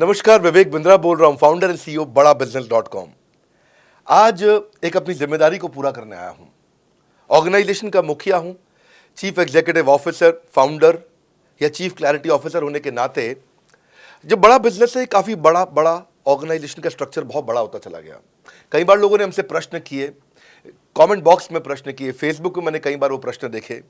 नमस्कार, विवेक बिंद्रा बोल रहा हूं, फाउंडर एंड सीईओ बड़ा बिजनेस .com। आज एक अपनी जिम्मेदारी को पूरा करने आया हूं। ऑर्गेनाइजेशन का मुखिया हूं, चीफ एग्जीक्यूटिव ऑफिसर, फाउंडर या चीफ क्लैरिटी ऑफिसर होने के नाते जब बड़ा बिजनेस है, काफ़ी बड़ा बड़ा ऑर्गेनाइजेशन का स्ट्रक्चर बहुत बड़ा होता चला गया। कई बार लोगों ने हमसे प्रश्न किए, कमेंट बॉक्स में प्रश्न किए, फेसबुक पे मैंने कई बार वो प्रश्न देखे।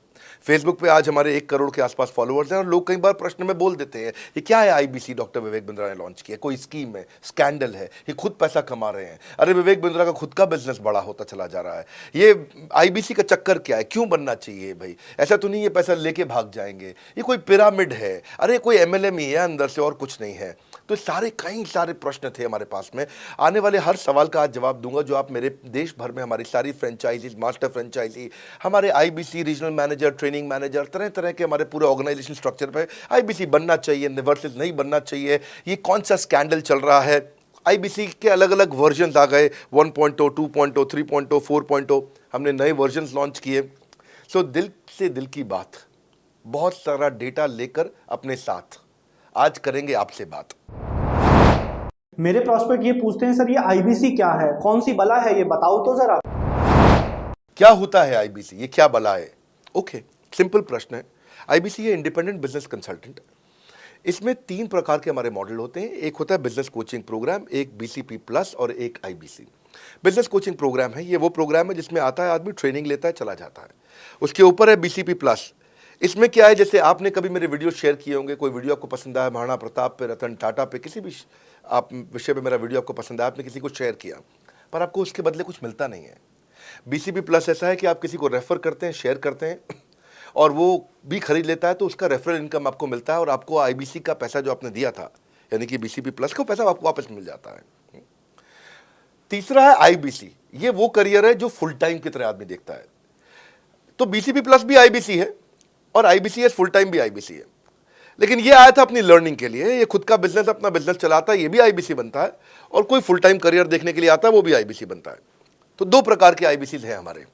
फेसबुक पे आज हमारे 1 करोड़ के आसपास फॉलोअर्स हैं और लोग कई बार प्रश्न में बोल देते हैं, ये क्या है आईबीसी डॉक्टर विवेक बिंद्रा ने लॉन्च किया, कोई स्कीम है, स्कैंडल है, ये खुद पैसा कमा रहे हैं, अरे विवेक बिंद्रा का खुद का बिजनेस बड़ा होता चला जा रहा है, ये आईबीसी का चक्कर क्या है, क्यों बनना चाहिए भाई, ऐसा तो नहीं ये पैसा लेके भाग जाएंगे, ये कोई पिरामिड है, अरे कोई एमएलएम ही है अंदर से और कुछ नहीं है। तो कई सारे प्रश्न थे हमारे पास में। आने वाले हर सवाल का आज जवाब दूंगा जो आप मेरे देश भर में हमारी सारी फ्रेंचाइजीज, मास्टर फ्रेंचाइजी, हमारे IBC regional manager, training manager, तरह तरह के हमारे पूरे ऑर्गेनाइजेशन स्ट्रक्चर पे आईबीसी बनना चाहिए, वर्सेस नहीं बनना चाहिए, ये कौन सा स्कैंडल चल रहा है, आईबीसी के अलग अलग वर्जन आ गए, 1.0, 2.0, 3.0, 4.0, हमने नए वर्जन लॉन्च किए। सो दिल से दिल की बात, बहुत सारा डेटा लेकर अपने साथ आज करेंगे आपसे बात। मेरे प्रॉस्पेक्ट ये पूछते हैं, सर ये आईबीसी क्या है, कौन सी बला है, ये बताओ तो जरा। क्या होता है आईबीसी, ये क्या बला है? ओके, सिंपल प्रश्न है। आईबीसी है इंडिपेंडेंट बिजनेस कंसल्टेंट। इसमें 3 प्रकार के हमारे मॉडल होते हैं। एक होता है बिजनेस कोचिंग प्रोग्राम, एक बीसीपी प्लस और एक आईबीसी। बिजनेस कोचिंग प्रोग्राम है, ये वो प्रोग्राम है जिसमें आता है आदमी, ट्रेनिंग लेता है, चला जाता है। उसके ऊपर है बीसीपी प्लस। इसमें क्या है, जैसे आपने कभी मेरे वीडियो शेयर किए होंगे, कोई वीडियो आपको पसंद आया, महाराणा प्रताप पे, रतन टाटा पे, किसी भी आप विषय पे मेरा वीडियो आपको पसंद आया, आपने किसी को शेयर किया, पर आपको उसके बदले कुछ मिलता नहीं है। बीसीपी प्लस ऐसा है कि आप किसी को रेफर करते हैं, शेयर करते हैं और वो भी खरीद लेता है, तो उसका रेफरल इनकम आपको मिलता है और आपको आईबीसी का पैसा जो आपने दिया था, यानी कि बीसीपी प्लस का पैसा आपको वापस मिल जाता है। तीसरा है आईबीसी। ये वो करियर है जो फुल टाइम की तरह आदमी देखता है। तो बीसीपी प्लस भी आईबीसी है और आईबीसी फुल टाइम भी आईबीसी है। लेकिन ये आया था अपनी लर्निंग के लिए, ये खुद का बिजनेस, अपना बिजनेस चलाता है, ये भी आईबीसी बनता है, और कोई फुल टाइम करियर देखने के लिए आता है, वो भी आईबीसी बनता है। तो 2 प्रकार के आईबीसी हैं हमारे।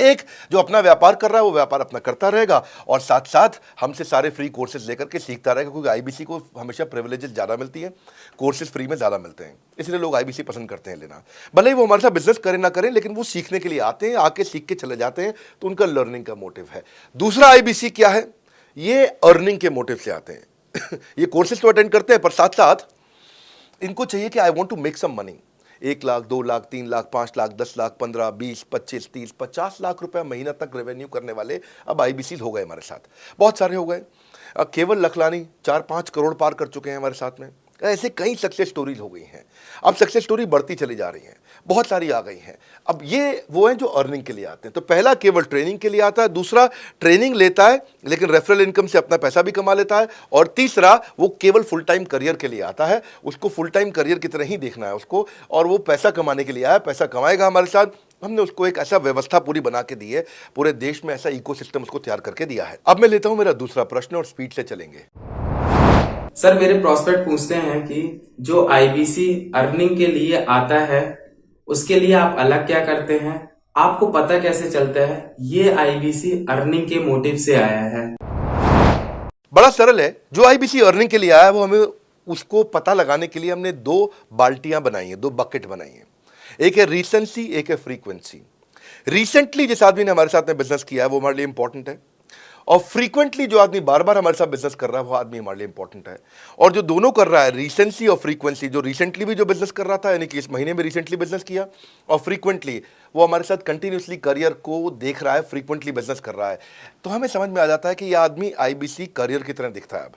एक जो अपना व्यापार कर रहा है वो व्यापार अपना करता रहेगा और साथ साथ हमसे सारे फ्री कोर्सेज लेकर के सीखता रहेगा, क्योंकि आईबीसी को हमेशा प्रिविलेजेस ज़्यादा मिलती है, कोर्सेज फ्री में ज़्यादा मिलते हैं, इसलिए लोग आईबीसी पसंद करते हैं लेना। भले ही वो हमारे साथ बिजनेस करें ना करें, लेकिन वो सीखने के लिए आते हैं, आके सीख के चले जाते हैं, तो उनका लर्निंग का मोटिव है। दूसरा आईबीसी क्या है, ये अर्निंग के मोटिव से आते हैं। ये कोर्सेज तो अटेंड करते हैं, पर साथ साथ इनको चाहिए कि I want to make some money. 1 lakh, 2 lakh, 3 lakh, 5 lakh, 10 lakh, 15, 20, 25, 30, 50 lakh रुपए महीना तक रेवेन्यू करने वाले अब आईबीसी हो गए हमारे साथ, बहुत सारे हो गए। केवल लखलानी 4-5 करोड़ पार कर चुके हैं हमारे साथ में। ऐसे कई सक्सेस स्टोरीज हो गई हैं। अब सक्सेस स्टोरी बढ़ती चली जा रही हैं, बहुत सारी आ गई हैं। अब ये वो हैं जो अर्निंग के लिए आते हैं। तो पहला केवल ट्रेनिंग के लिए आता है, दूसरा ट्रेनिंग लेता है लेकिन रेफरल इनकम से अपना पैसा भी कमा लेता है, और तीसरा वो केवल फुल टाइम करियर के लिए आता है, उसको फुल टाइम करियर की तरह ही देखना है उसको, और वो पैसा कमाने के लिए आया, पैसा कमाएगा हमारे साथ। हमने उसको एक ऐसा व्यवस्था पूरी बना के दी है, पूरे देश में ऐसा इकोसिस्टम उसको तैयार करके दिया है। अब मैं लेता हूं मेरा दूसरा प्रश्न और स्पीड से चलेंगे। सर मेरे प्रोस्पेक्ट पूछते हैं कि जो आईबीसी अर्निंग के लिए आता है उसके लिए आप अलग क्या करते हैं, आपको पता कैसे चलता है ये आईबीसी अर्निंग के मोटिव से आया है? बड़ा सरल है। जो आईबीसी अर्निंग के लिए आया है वो हमें उसको पता लगाने के लिए हमने 2 बाल्टियां बनाई हैं, 2 बकेट बनाई हैं। एक है रीसेंसी, एक है फ्रीक्वेंसी। रिसेंटली जिस आदमी ने हमारे साथ में बिजनेस किया है वो हमारे लिए इंपॉर्टेंट है, और फ्रीक्वेंटली जो आदमी बार बार हमारे साथ बिजनेस कर रहा है वो आदमी हमारे लिए इंपॉर्टेंट है। और जो दोनों कर रहा है, रिसेंसी और फ्रीक्वेंसी, जो रिसेंटली भी जो बिजनेस कर रहा था, यानी कि इस महीने में रिसेंटली बिजनेस किया, और फ्रीक्वेंटली वो हमारे साथ कंटिन्यूसली करियर को देख रहा है, फ्रीक्वेंटली बिजनेस कर रहा है, तो हमें समझ में आ जाता है कि यह आदमी आईबीसी करियर की तरह दिखता है। अब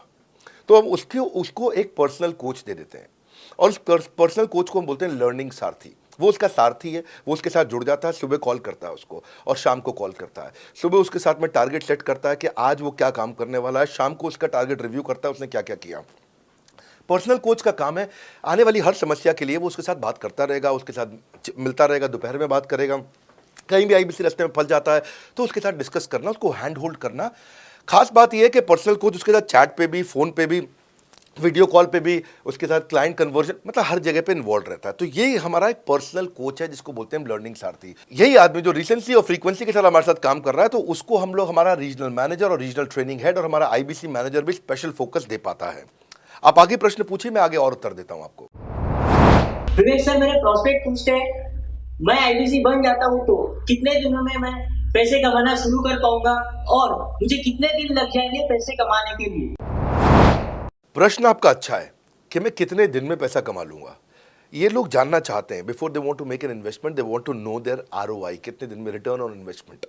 तो हम उसको एक पर्सनल कोच दे देते हैं, और उस पर्सनल कोच को हम बोलते हैं लर्निंग सारथी। वो उसका सारथी है, वो उसके साथ जुड़ जाता है, सुबह कॉल करता है उसको और शाम को कॉल करता है। सुबह उसके साथ में टारगेट सेट करता है कि आज वो क्या काम करने वाला है, शाम को उसका टारगेट रिव्यू करता है उसने क्या क्या किया। पर्सनल कोच का काम है आने वाली हर समस्या के लिए वो उसके साथ बात करता रहेगा, उसके साथ मिलता रहेगा, दोपहर में बात करेगा, कहीं भी आईबीसी रास्ते में फंस जाता है तो उसके साथ डिस्कस करना, उसको हैंड होल्ड करना। खास बात यह है कि पर्सनल कोच उसके साथ चैट पे भी, फोन पे भी, वीडियो कॉल पे भी, उसके साथ क्लाइंट कन्वर्जन, मतलब हर जगह पे इन्वॉल्व रहता है। तो ये हमारा एक पर्सनल कोच है जिसको बोलते हैं लर्निंग सारथी। यही आदमी जो रिसेंसी और फ्रीक्वेंसी के साथ हमारे साथ काम कर रहा है, तो उसको हम लोग हमारा रीजनल मैनेजर और रीजनल ट्रेनिंग हेड और हमारा आईबीसी मैनेजर भी स्पेशल फोकस दे पाता है। आप आगे प्रश्न पूछिए, मैं आगे और उत्तर देता हूं आपको। विवेक सर, मेरे प्रोस्पेक्ट पूछते हैं, मैं आईबीसी बन जाता हूँ तो कितने दिनों में मैं पैसे कमाना शुरू कर पाऊंगा और मुझे कितने दिन लग जाएंगे पैसे कमाने के लिए? प्रश्न आपका अच्छा है कि मैं कितने दिन में पैसा कमा लूंगा। ये लोग जानना चाहते हैं, before they want to make an investment, they want to know their ROI, कितने दिन में रिटर्न ऑन इन्वेस्टमेंट।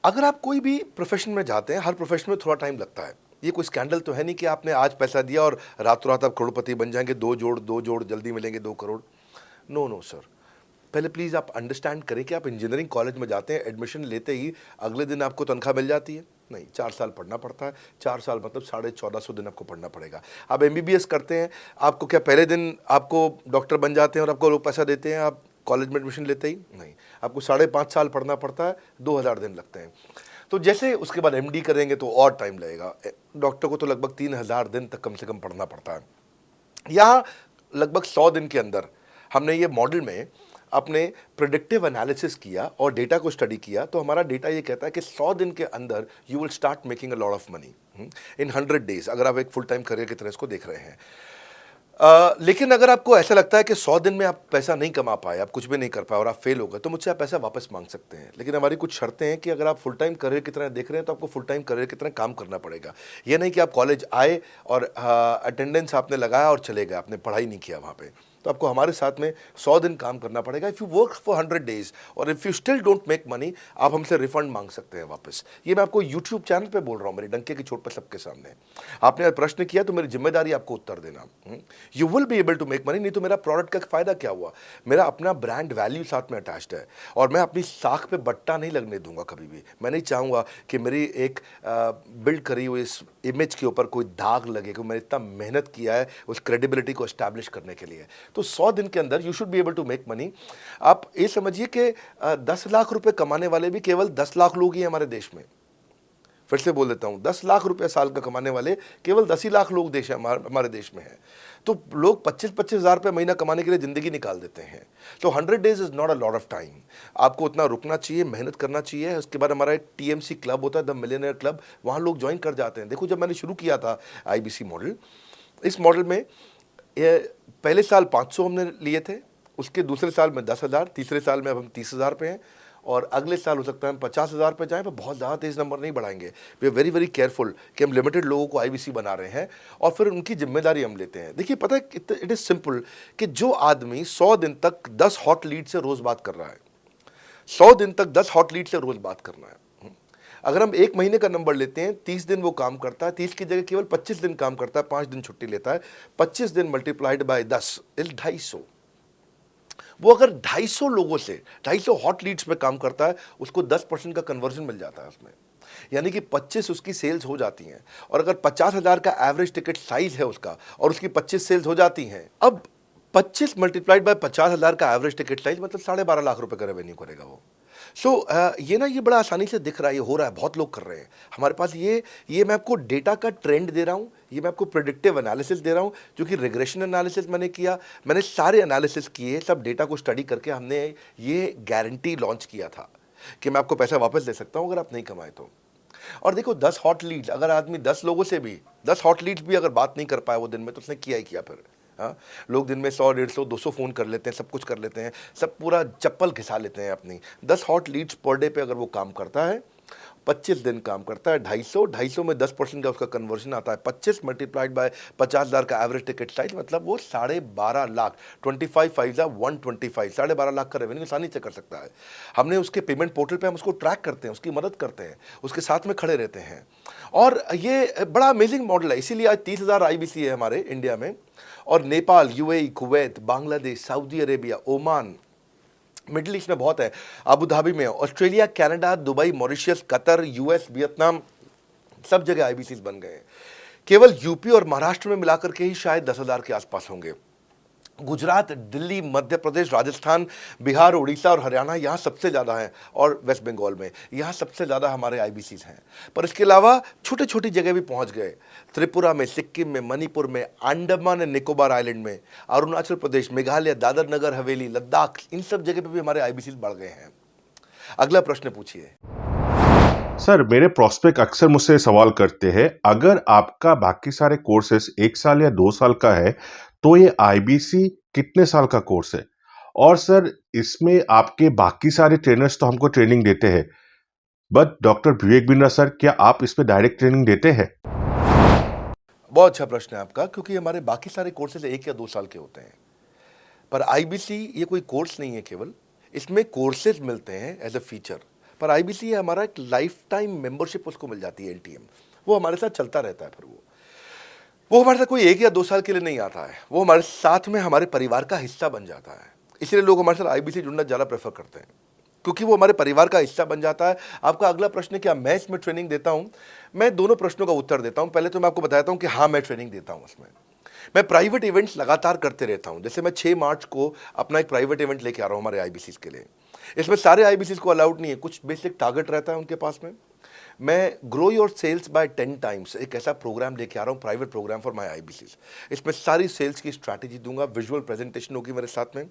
अगर आप कोई भी प्रोफेशन में जाते हैं, हर प्रोफेशन में थोड़ा टाइम लगता है। ये कोई स्कैंडल तो है नहीं कि आपने आज पैसा दिया और रातों रात आप करोड़पति बन जाएंगे, दो जोड़ जल्दी मिलेंगे 2 करोड़। नो सर, पहले प्लीज़ आप अंडरस्टैंड करें कि आप इंजीनियरिंग कॉलेज में जाते हैं, एडमिशन लेते ही अगले दिन आपको तनख्वाह मिल जाती है? नहीं, 4 साल पढ़ना पड़ता है। 4 साल मतलब 1450 दिन आपको पढ़ना पड़ेगा। आप एमबीबीएस करते हैं, आपको क्या पहले दिन आपको डॉक्टर बन जाते हैं और आपको लोग पैसा देते हैं आप कॉलेज में एडमिशन लेते ही? नहीं, आपको 5.5 साल पढ़ना पड़ता है, 2000 दिन लगते हैं। तो जैसे उसके बाद एमडी करेंगे तो और टाइम लगेगा। डॉक्टर को तो लगभग 3000 दिन तक कम से कम पढ़ना पड़ता है। यहाँ लगभग 100 दिन के अंदर हमने ये मॉडल में अपने प्रेडिक्टिव एनालिसिस किया और डेटा को स्टडी किया, तो हमारा डेटा ये कहता है कि 100 दिन के अंदर you will start making a lot of money in 100 days, अगर आप एक फुल टाइम करियर की तरह इसको देख रहे हैं। लेकिन अगर आपको ऐसा लगता है कि 100 दिन में आप पैसा नहीं कमा पाए, आप कुछ भी नहीं कर पाए और आप फेल हो गए, तो मुझसे आप पैसा वापस मांग सकते हैं। लेकिन हमारी कुछ शर्तें हैं कि अगर आप फुल टाइम करियर की तरह देख रहे हैं तो आपको फुल टाइम करियर की तरह काम करना पड़ेगा। ये नहीं कि आप कॉलेज आए और अटेंडेंस आपने लगाया और चले गए, आपने पढ़ाई नहीं किया वहाँ पे। तो आपको हमारे साथ में 100 दिन काम करना पड़ेगा। If you work for 100 days और if you still don't make money, आप हमसे रिफंड मांग सकते हैं वापस। ये मैं आपको यूट्यूब चैनल पे बोल रहा हूँ, मेरी डंके की चोट पर सबके सामने। आपने प्रश्न किया तो मेरी जिम्मेदारी आपको उत्तर देना। You will be able to make money, नहीं तो मेरा प्रोडक्ट का फ़ायदा क्या हुआ? मेरा अपना ब्रांड वैल्यू साथ में अटैच्ड है और मैं अपनी साख पे बट्टा नहीं लगने दूंगा कभी भी। मैं नहीं चाहूँगा कि मेरी एक बिल्ड करी हुई इस इमेज के ऊपर कोई दाग लगे, क्योंकि मैंने इतना मेहनत किया है उस क्रेडिबिलिटी को एस्टैब्लिश करने के लिए। तो 100 दिन के अंदर you should be able to make money. आप ये समझिए कि 10 लाख रुपए कमाने वाले भी केवल 10 लाख लोग ही हैं हमारे देश में। फिर से बोल देता हूं, 10 लाख रुपए साल का कमाने वाले केवल 10 ही लाख लोग देश हमारे देश में हैं। तो लोग 25-25 हज़ार रुपये महीना कमाने के लिए ज़िंदगी निकाल देते हैं। तो 100 days is not a lot of time. आपको उतना रुकना चाहिए, मेहनत करना चाहिए। उसके बाद हमारा एक टीएमसी क्लब होता है, द मिलियनेयर क्लब, वहाँ लोग ज्वाइन कर जाते हैं। देखो, जब मैंने शुरू किया था आईबीसी मॉडल, इस मॉडल में पहले साल 500 हमने लिए थे, उसके दूसरे साल में 10,000, तीसरे साल में अब हम 30,000 पे हैं और अगले साल हो सकता है हम 50,000 पे जाएं, पर बहुत ज़्यादा तेज़ नंबर नहीं बढ़ाएंगे। We are very very careful कि हम लिमिटेड लोगों को आईबीसी बना रहे हैं और फिर उनकी जिम्मेदारी हम लेते हैं। देखिए, पता है इट इज़ सिंपल कि जो आदमी 100 दिन तक 10 हॉट लीड से रोज़ बात कर रहा है, 100 दिन तक 10 हॉट लीड से रोज़ बात करना है। अगर हम 1 महीने का नंबर लेते हैं, 30 दिन वो काम करता है, 30 की जगह केवल 25 दिन काम करता है, 5 दिन छुट्टी लेता है, 25 दिन मल्टीप्लाइड बाय 10 इज 250। वो अगर 250 लोगों से 250 हॉट लीड्स पे काम करता है, उसको 10% का कन्वर्जन मिल जाता है उसमें, यानी कि 25 उसकी सेल्स हो जाती हैं। और अगर 50,000 का एवरेज टिकट साइज है उसका और उसकी 25 सेल्स हो जाती हैं, अब 25 मल्टीप्लाइड बाय 50,000 का एवरेज टिकट साइज मतलब 12.5 लाख रुपए का रेवेन्यू करेगा वो। ये बड़ा आसानी से दिख रहा है, ये हो रहा है, बहुत लोग कर रहे हैं हमारे पास। ये मैं आपको डेटा का ट्रेंड दे रहा हूँ, ये मैं आपको प्रेडिक्टिव एनालिसिस दे रहा हूँ, जो कि रिग्रेशन एनालिसिस मैंने किया, मैंने सारे एनालिसिस किए, सब डेटा को स्टडी करके हमने ये गारंटी लॉन्च किया था कि मैं आपको पैसा वापस दे सकता हूँ अगर आप नहीं कमाए तो। और देखो, 10 हॉट लीड्स, अगर आदमी 10 लोगों से भी 10 हॉट लीड्स भी अगर बात नहीं कर पाया वो दिन में, तो उसने किया ही किया फिर। हाँ, लोग दिन में 100, 150, 200 फ़ोन कर लेते हैं, सब कुछ कर लेते हैं, सब पूरा चप्पल घिसा लेते हैं अपनी। 10 हॉट लीड्स पर डे पे अगर वो काम करता है, 25 दिन काम करता है, 250 में 10% का उसका कन्वर्जन आता है, 25 मल्टीप्लाइड बाय 50,000 का एवरेज टिकट साइज, मतलब वो 12.5 लाख, 25 5 125, 12.5 लाख का रेवेन्यू आसानी से कर सकता है। हमने उसके पेमेंट पोर्टल पे हम उसको ट्रैक करते हैं, उसकी मदद करते हैं, उसके साथ में खड़े रहते हैं। और ये बड़ा अमेजिंग मॉडल है, इसीलिए आज 30,000 आईबीसी है हमारे इंडिया में। और Nepal, UAE, Kuwait, Bangladesh, Saudi Arabia, Oman, middle east में बहुत है, अबू धाबी में, Australia, Canada, Dubai, Mauritius, Qatar, US, Vietnam, सब जगह आईबीसी बन गए हैं। केवल यूपी और महाराष्ट्र में मिलाकर के ही शायद 10,000 के आसपास होंगे। गुजरात, दिल्ली, मध्य प्रदेश, राजस्थान, बिहार, उड़ीसा और हरियाणा, यहाँ सबसे ज़्यादा हैं, और वेस्ट बंगाल में यहाँ सबसे ज़्यादा हमारे आईबीसीज हैं। पर इसके अलावा छोटी छोटी जगह भी पहुँच गए, त्रिपुरा में, सिक्किम में, मणिपुर में, अंडमान एंड निकोबार आइलैंड में, अरुणाचल प्रदेश, मेघालय, दादर नगर हवेली, लद्दाख, इन सब जगह पे भी हमारे आईबीसीज बढ़ गए हैं। अगला प्रश्न पूछिए। सर मेरे प्रोस्पेक्ट अक्सर मुझसे सवाल करते हैं, अगर आपका बाकी सारे कोर्सेस 1 साल या 2 साल का है, तो ये आईबीसी कितने साल का कोर्स है? और सर इसमें आपके बाकी सारे ट्रेनर्स तो हमको ट्रेनिंग देते हैं, but doctor Vivek Bindra sir, क्या आप इसमें डायरेक्ट ट्रेनिंग देते हैं? बहुत अच्छा प्रश्न है आपका, क्योंकि हमारे बाकी सारे कोर्सेज 1 या 2 साल के होते हैं, पर आईबीसी ये कोई कोर्स नहीं है केवल, इसमें कोर्सेज मिलते हैं एज अ फीचर। पर आईबीसी ये हमारा एक लाइफ टाइम मेंबरशिप उसको मिल जाती है, एलटीएम, वो हमारे साथ चलता रहता है। फिर वो हमारे साथ कोई 1 या 2 साल के लिए नहीं आता है, वो हमारे साथ में हमारे परिवार का हिस्सा बन जाता है। इसलिए लोग हमारे साथ आईबीसी जुड़ना ज़्यादा प्रेफर करते हैं, क्योंकि वो हमारे परिवार का हिस्सा बन जाता है। आपका अगला प्रश्न है क्या मैं इसमें ट्रेनिंग देता हूं? मैं दोनों प्रश्नों का उत्तर देता हूं। पहले तो मैं आपको बताता हूं कि हाँ, मैं ट्रेनिंग देता हूं इसमें। मैं प्राइवेट इवेंट्स लगातार करते रहता हूं। जैसे मैं 6 मार्च को अपना एक प्राइवेट इवेंट लेके आ रहा हूं हमारे आईबीसीज के लिए। इसमें सारे आईबीसीज को अलाउड नहीं है, कुछ बेसिक टारगेट रहता है उनके पास में। मैं grow your sales by 10 times एक ऐसा प्रोग्राम लेके आ रहा हूँ, private program for my IBCs. इसमें सारी सेल्स की स्ट्रैटेजी दूंगा, विजुअल प्रेजेंटेशन होगी मेरे साथ में।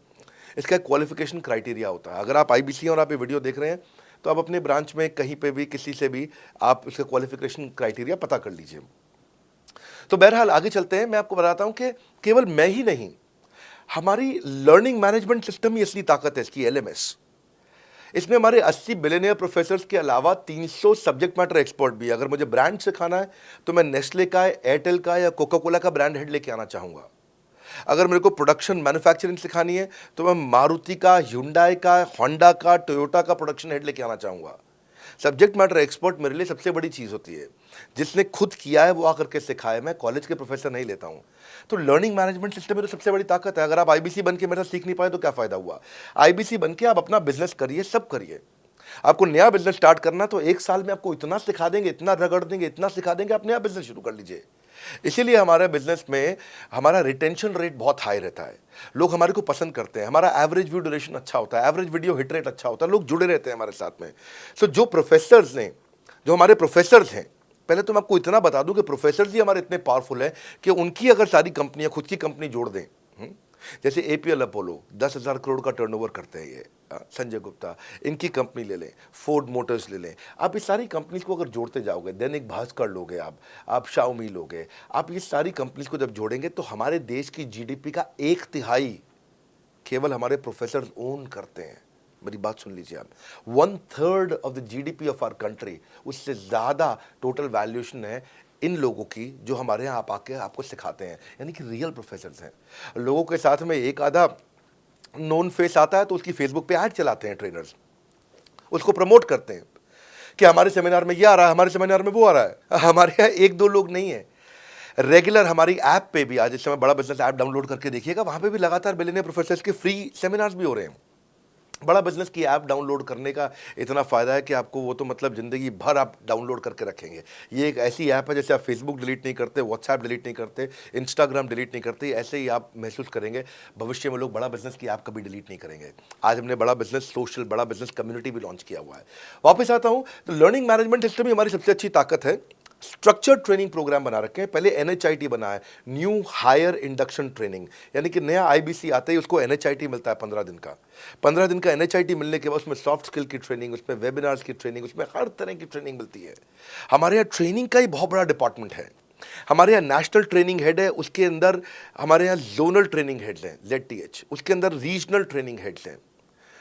इसका क्वालिफिकेशन क्राइटेरिया होता है। अगर आप आईबीसी और आप ये वीडियो देख रहे हैं, तो आप अपने ब्रांच में कहीं पे भी किसी से भी आप इसका क्वालिफिकेशन क्राइटेरिया पता कर लीजिए। तो बहरहाल आगे चलते हैं। मैं आपको बताता हूं कि केवल मैं ही नहीं, हमारी लर्निंग मैनेजमेंट सिस्टम ही असली ताकत है इसकी, एलएमएस। इसमें हमारे 80 बिलियनियर प्रोफेसर्स के अलावा 300 सब्जेक्ट मैटर एक्सपर्ट भी है। अगर मुझे ब्रांड सिखाना है तो मैं नेस्ले का, एयरटेल का या कोका कोला का ब्रांड हेड लेके आना चाहूँगा। अगर मेरे को प्रोडक्शन मैन्युफैक्चरिंग सिखानी है तो मैं मारुति का, ह्युंडई का, होंडा का, टोयोटा का प्रोडक्शन हेड लेके आना चाहूँगा। सब्जेक्ट मैटर एक्सपर्ट मेरे लिए सबसे बड़ी चीज़ होती है। जिसने खुद किया है वो आकर के सिखाए। मैं कॉलेज के प्रोफेसर नहीं लेता हूँ। तो लर्निंग मैनेजमेंट सिस्टम में तो सबसे बड़ी ताकत है। अगर आप आईबीसी बन के मेरे साथ सीख नहीं पाए तो क्या फ़ायदा हुआ? आईबीसी बन के आप अपना बिजनेस करिए, सब करिए। आपको नया बिजनेस स्टार्ट करना तो 1 साल में आपको इतना सिखा देंगे, इतना रगड़ देंगे, इतना सिखा देंगे, आप नया बिजनेस शुरू कर लीजिए। इसीलिए हमारे बिजनेस में हमारा रिटेंशन रेट बहुत हाई रहता है। लोग हमारे को पसंद करते हैं। हमारा एवरेज व्यू ड्यूरेशन अच्छा होता है, एवरेज वीडियो हिट रेट अच्छा होता है, लोग जुड़े रहते हैं हमारे साथ में। सो जो प्रोफेसर्स ने, जो हमारे प्रोफेसर्स हैं, पहले तो मैं आपको इतना बता दूं कि प्रोफेसर्स ही हमारे इतने पावरफुल हैं कि उनकी अगर सारी कंपनियां खुद की कंपनी जोड़ दें, जैसे एपीएल अपोलो 10,000 करोड़ का टर्नओवर करते हैं ये, संजय गुप्ता, इनकी कंपनी ले लें, फोर्ड मोटर्स ले लें, आप इस सारी कंपनीज को अगर जोड़ते जाओगे, दैनिक भास्कर लोगे, आप शाओमी लोगे, आप ये सारी कंपनीज को जब जोड़ेंगे तो हमारे देश की जीडीपी का 1/3 केवल हमारे प्रोफेसर ओन करते हैं। मेरी बात सुन लीजिए आप, 1/3 of the GDP of our country, उससे ज़्यादा टोटल वैल्यूएशन है इन लोगों की जो हमारे यहाँ आप आके आपको सिखाते हैं, यानी कि रियल प्रोफेसर्स हैं। लोगों के साथ में एक आधा नोन फेस आता है तो उसकी फेसबुक पे ऐड चलाते हैं ट्रेनर्स, उसको प्रमोट करते हैं कि हमारे सेमिनार में ये आ रहा है, हमारे सेमिनार में वो आ रहा है। हमारे यहाँ 1-2 लोग नहीं है, रेगुलर हमारी ऐप पे भी, आज इस समय बड़ा बिजनेस ऐप डाउनलोड करके देखिएगा, वहाँ पे भी लगातार बिलियनियर प्रोफेसर्स के फ्री सेमिनार्स भी हो रहे हैं। बड़ा बिजनेस की ऐप डाउनलोड करने का इतना फ़ायदा है कि आपको वो तो मतलब ज़िंदगी भर आप डाउनलोड करके रखेंगे। ये एक ऐसी ऐप है जैसे आप फेसबुक डिलीट नहीं करते, व्हाट्सएप डिलीट नहीं करते, इंस्टाग्राम डिलीट नहीं करते, ऐसे ही आप महसूस करेंगे भविष्य में लोग बड़ा बिजनेस की ऐप कभी डिलीट नहीं करेंगे। आज हमने बड़ा बिजनेस सोशल, बड़ा बिजनेस कम्युनिटी भी लॉन्च किया हुआ है। वापस आता हूँ, तो लर्निंग मैनेजमेंट सिस्टम ही हमारी सबसे अच्छी ताकत है। स्ट्रक्चर्ड ट्रेनिंग प्रोग्राम बना रखे हैं। पहले एनएचआईटी बना है, न्यू हायर इंडक्शन ट्रेनिंग, यानी कि नया आईबीसी आता है उसको एनएचआईटी मिलता है 15 दिन का। 15 दिन का एनएचआईटी मिलने के बाद उसमें सॉफ्ट स्किल की ट्रेनिंग, उसमें वेबिनार्स की ट्रेनिंग, उसमें हर तरह की ट्रेनिंग मिलती है। हमारे यहाँ ट्रेनिंग का ही बहुत बड़ा डिपार्टमेंट है। हमारे यहाँ नेशनल ट्रेनिंग हेड है, उसके अंदर हमारे यहाँ जोनल ट्रेनिंग हेड्स हैं, ZTH, उसके अंदर रीजनल ट्रेनिंग हेड्स हैं,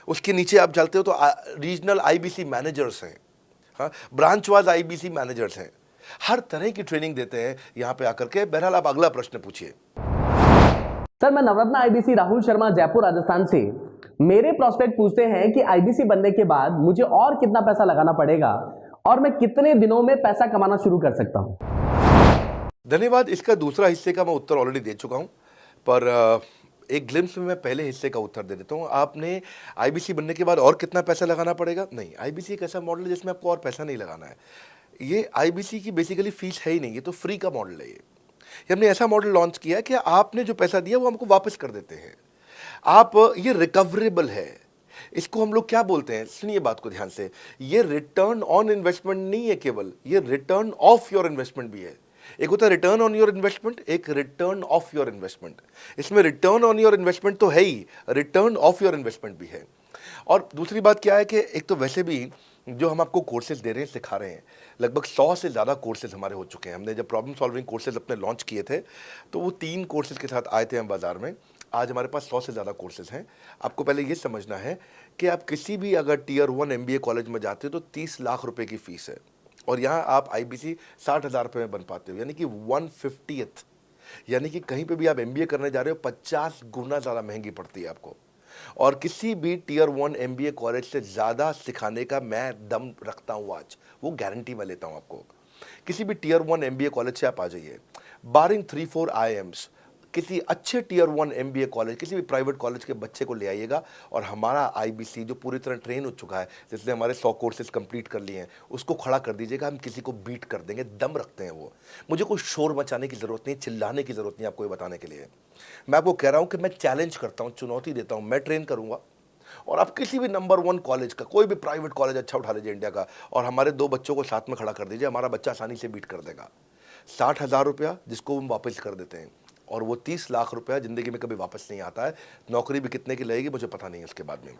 उसके नीचे आप चलते हो तो रीजनल आईबीसी मैनेजर्स हैं, हाँ, ब्रांच वाइज आईबीसी मैनेजर्स हैं। हर तरह की ट्रेनिंग देते हैं यहाँ पे आकर के। बहरहाल आप अगला प्रश्न पूछिए। सर, मैं नवरत्न आईबीसी राहुल शर्मा, जयपुर राजस्थान से। मेरे प्रोस्पेक्ट पूछते हैं कि आईबीसी बनने के बाद मुझे और कितना पैसा लगाना पड़ेगा और मैं कितने दिनों में पैसा कमाना शुरू कर सकता हूं? धन्यवाद। इसका दूसरा हिस्से का मैं उत्तर ऑलरेडी दे चुका हूं, पर एक ग्लिम्स में मैं पहले हिस्से का उत्तर दे देता हूं। आपने आईबीसी बनने के बाद और कितना पैसा लगाना पड़ेगा? नहीं, आईबीसी एक ऐसा मॉडल है जिसमें आपको और पैसा नहीं लगाना है। ये आईबीसी की बेसिकली फीस है ही नहीं, ये तो फ्री का मॉडल है। ये हमने ऐसा मॉडल लॉन्च किया है कि आपने जो पैसा दिया वो हमको वापस कर देते हैं आप। ये रिकवरेबल है। इसको हम लोग क्या बोलते हैं, सुनिए बात को ध्यान से, ये रिटर्न ऑन इन्वेस्टमेंट नहीं है केवल, ये रिटर्न ऑफ योर इन्वेस्टमेंट भी है। एक होता है रिटर्न ऑन योर इन्वेस्टमेंट, एक रिटर्न ऑफ योर इन्वेस्टमेंट। इसमें रिटर्न ऑन योर इन्वेस्टमेंट तो है ही, रिटर्न ऑफ योर इन्वेस्टमेंट भी है। और दूसरी बात क्या है कि एक तो वैसे भी जो हम आपको कोर्सेज दे रहे हैं, सिखा रहे हैं, लगभग 100 से ज़्यादा कोर्सेज हमारे हो चुके हैं। हमने जब प्रॉब्लम सॉल्विंग कोर्सेज अपने लॉन्च किए थे तो वो 3 कोर्सेज के साथ आए थे हम बाज़ार में। आज हमारे पास 100 से ज़्यादा कोर्सेज हैं। आपको पहले ये समझना है कि आप किसी भी अगर टियर 1 MBA कॉलेज में जाते हो तो 30 लाख रुपए की फ़ीस है, और यहाँ आप IBC 60,000 रुपये में बन पाते हो, यानी कि 1/50th। यानी कि कहीं पे भी आप MBA करने जा रहे हो 50 गुना ज़्यादा महंगी पड़ती है आपको। और किसी भी टियर 1 MBA कॉलेज से ज़्यादा सिखाने का मैं दम रखता हूँ आज, वो गारंटी मैं लेता हूँ आपको। किसी भी टियर 1 MBA कॉलेज से आप आ जाइए, बारिंग 3-4 IIMs, किसी अच्छे टियर 1 MBA कॉलेज, किसी भी प्राइवेट कॉलेज के बच्चे को ले आइएगा, और हमारा IBC जो पूरी तरह ट्रेन हो चुका है, जिसने हमारे 100 कोर्सेज कंप्लीट कर लिए हैं, उसको खड़ा कर दीजिएगा, हम किसी को बीट कर देंगे, दम रखते हैं वो। मुझे कोई शोर मचाने की ज़रूरत नहीं, चिल्लाने की ज़रूरत नहीं आपको ये बताने के लिए। मैं आपको कह रहा हूँ कि मैं चैलेंज करता हूँ, चुनौती देता हूँ, मैं ट्रेन करूँगा, और आप किसी भी नंबर 1 कॉलेज का, कोई भी प्राइवेट कॉलेज अच्छा उठा लीजिए इंडिया का, और हमारे 2 बच्चों को साथ में खड़ा कर दीजिए, हमारा बच्चा आसानी से बीट कर देगा। 60,000 रुपया जिसको हम वापस कर देते हैं, और वो 30 लाख रुपया ज़िंदगी में कभी वापस नहीं आता है। नौकरी भी कितने की लगेगी मुझे पता नहीं है उसके बाद में।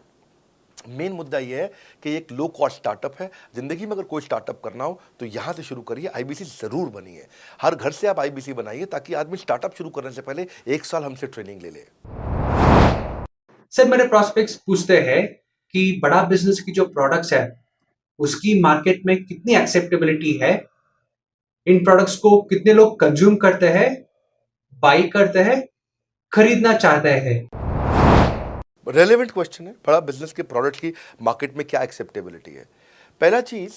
मेन मुद्दा ये है कि एक लो कॉस्ट स्टार्टअप है। ज़िंदगी में अगर कोई स्टार्टअप करना हो तो यहाँ से शुरू करिए, IBC ज़रूर बनिए। हर घर से आप IBC बनाइए, ताकि आदमी स्टार्टअप शुरू करने से पहले 1 साल हमसे ट्रेनिंग ले ले। सर मेरे प्रोस्पेक्ट्स पूछते हैं कि बड़ा बिजनेस की जो प्रोडक्ट्स है उसकी मार्केट में कितनी एक्सेप्टेबिलिटी है, इन प्रोडक्ट्स को कितने लोग कंज्यूम करते हैं, बाई करते हैं, खरीदना चाहते हैं। रेलेवेंट क्वेश्चन है। बड़ा बिजनेस के प्रोडक्ट की मार्केट में क्या एक्सेप्टेबिलिटी है? पहला चीज़,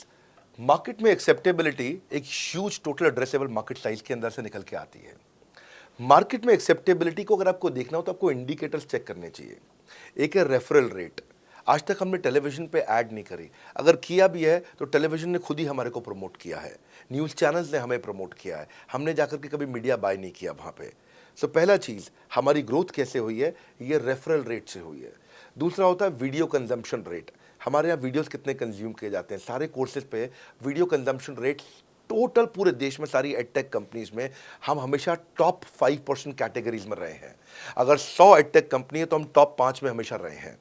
मार्केट में एक्सेप्टेबिलिटी एक huge total addressable market size के अंदर से निकल के आती है। मार्केट में एक्सेप्टेबिलिटी को अगर आपको देखना हो तो आपको इंडिकेटर्स चेक करने चाहिए। एक है रेफरल रेट। आज तक हमने टेलीविजन पे ऐड नहीं करी, अगर किया भी है तो टेलीविजन ने खुद ही हमारे को प्रमोट किया है, न्यूज़ चैनल्स ने हमें प्रमोट किया है, हमने जाकर के कभी मीडिया बाय नहीं किया वहाँ पे। सो पहला चीज़, हमारी ग्रोथ कैसे हुई है, ये रेफरल रेट से हुई है। दूसरा होता है वीडियो कंजम्पशन रेट। हमारे यहाँ वीडियोस कितने कंज्यूम किए जाते हैं, सारे कोर्सेज पे वीडियो कंजम्पशन रेट टोटल पूरे देश में सारी एडटेक कंपनीज में हम हमेशा टॉप 5% कैटेगरीज में रहे हैं। अगर 100 एडटेक कंपनी है तो हम टॉप 5 में हमेशा रहे हैं।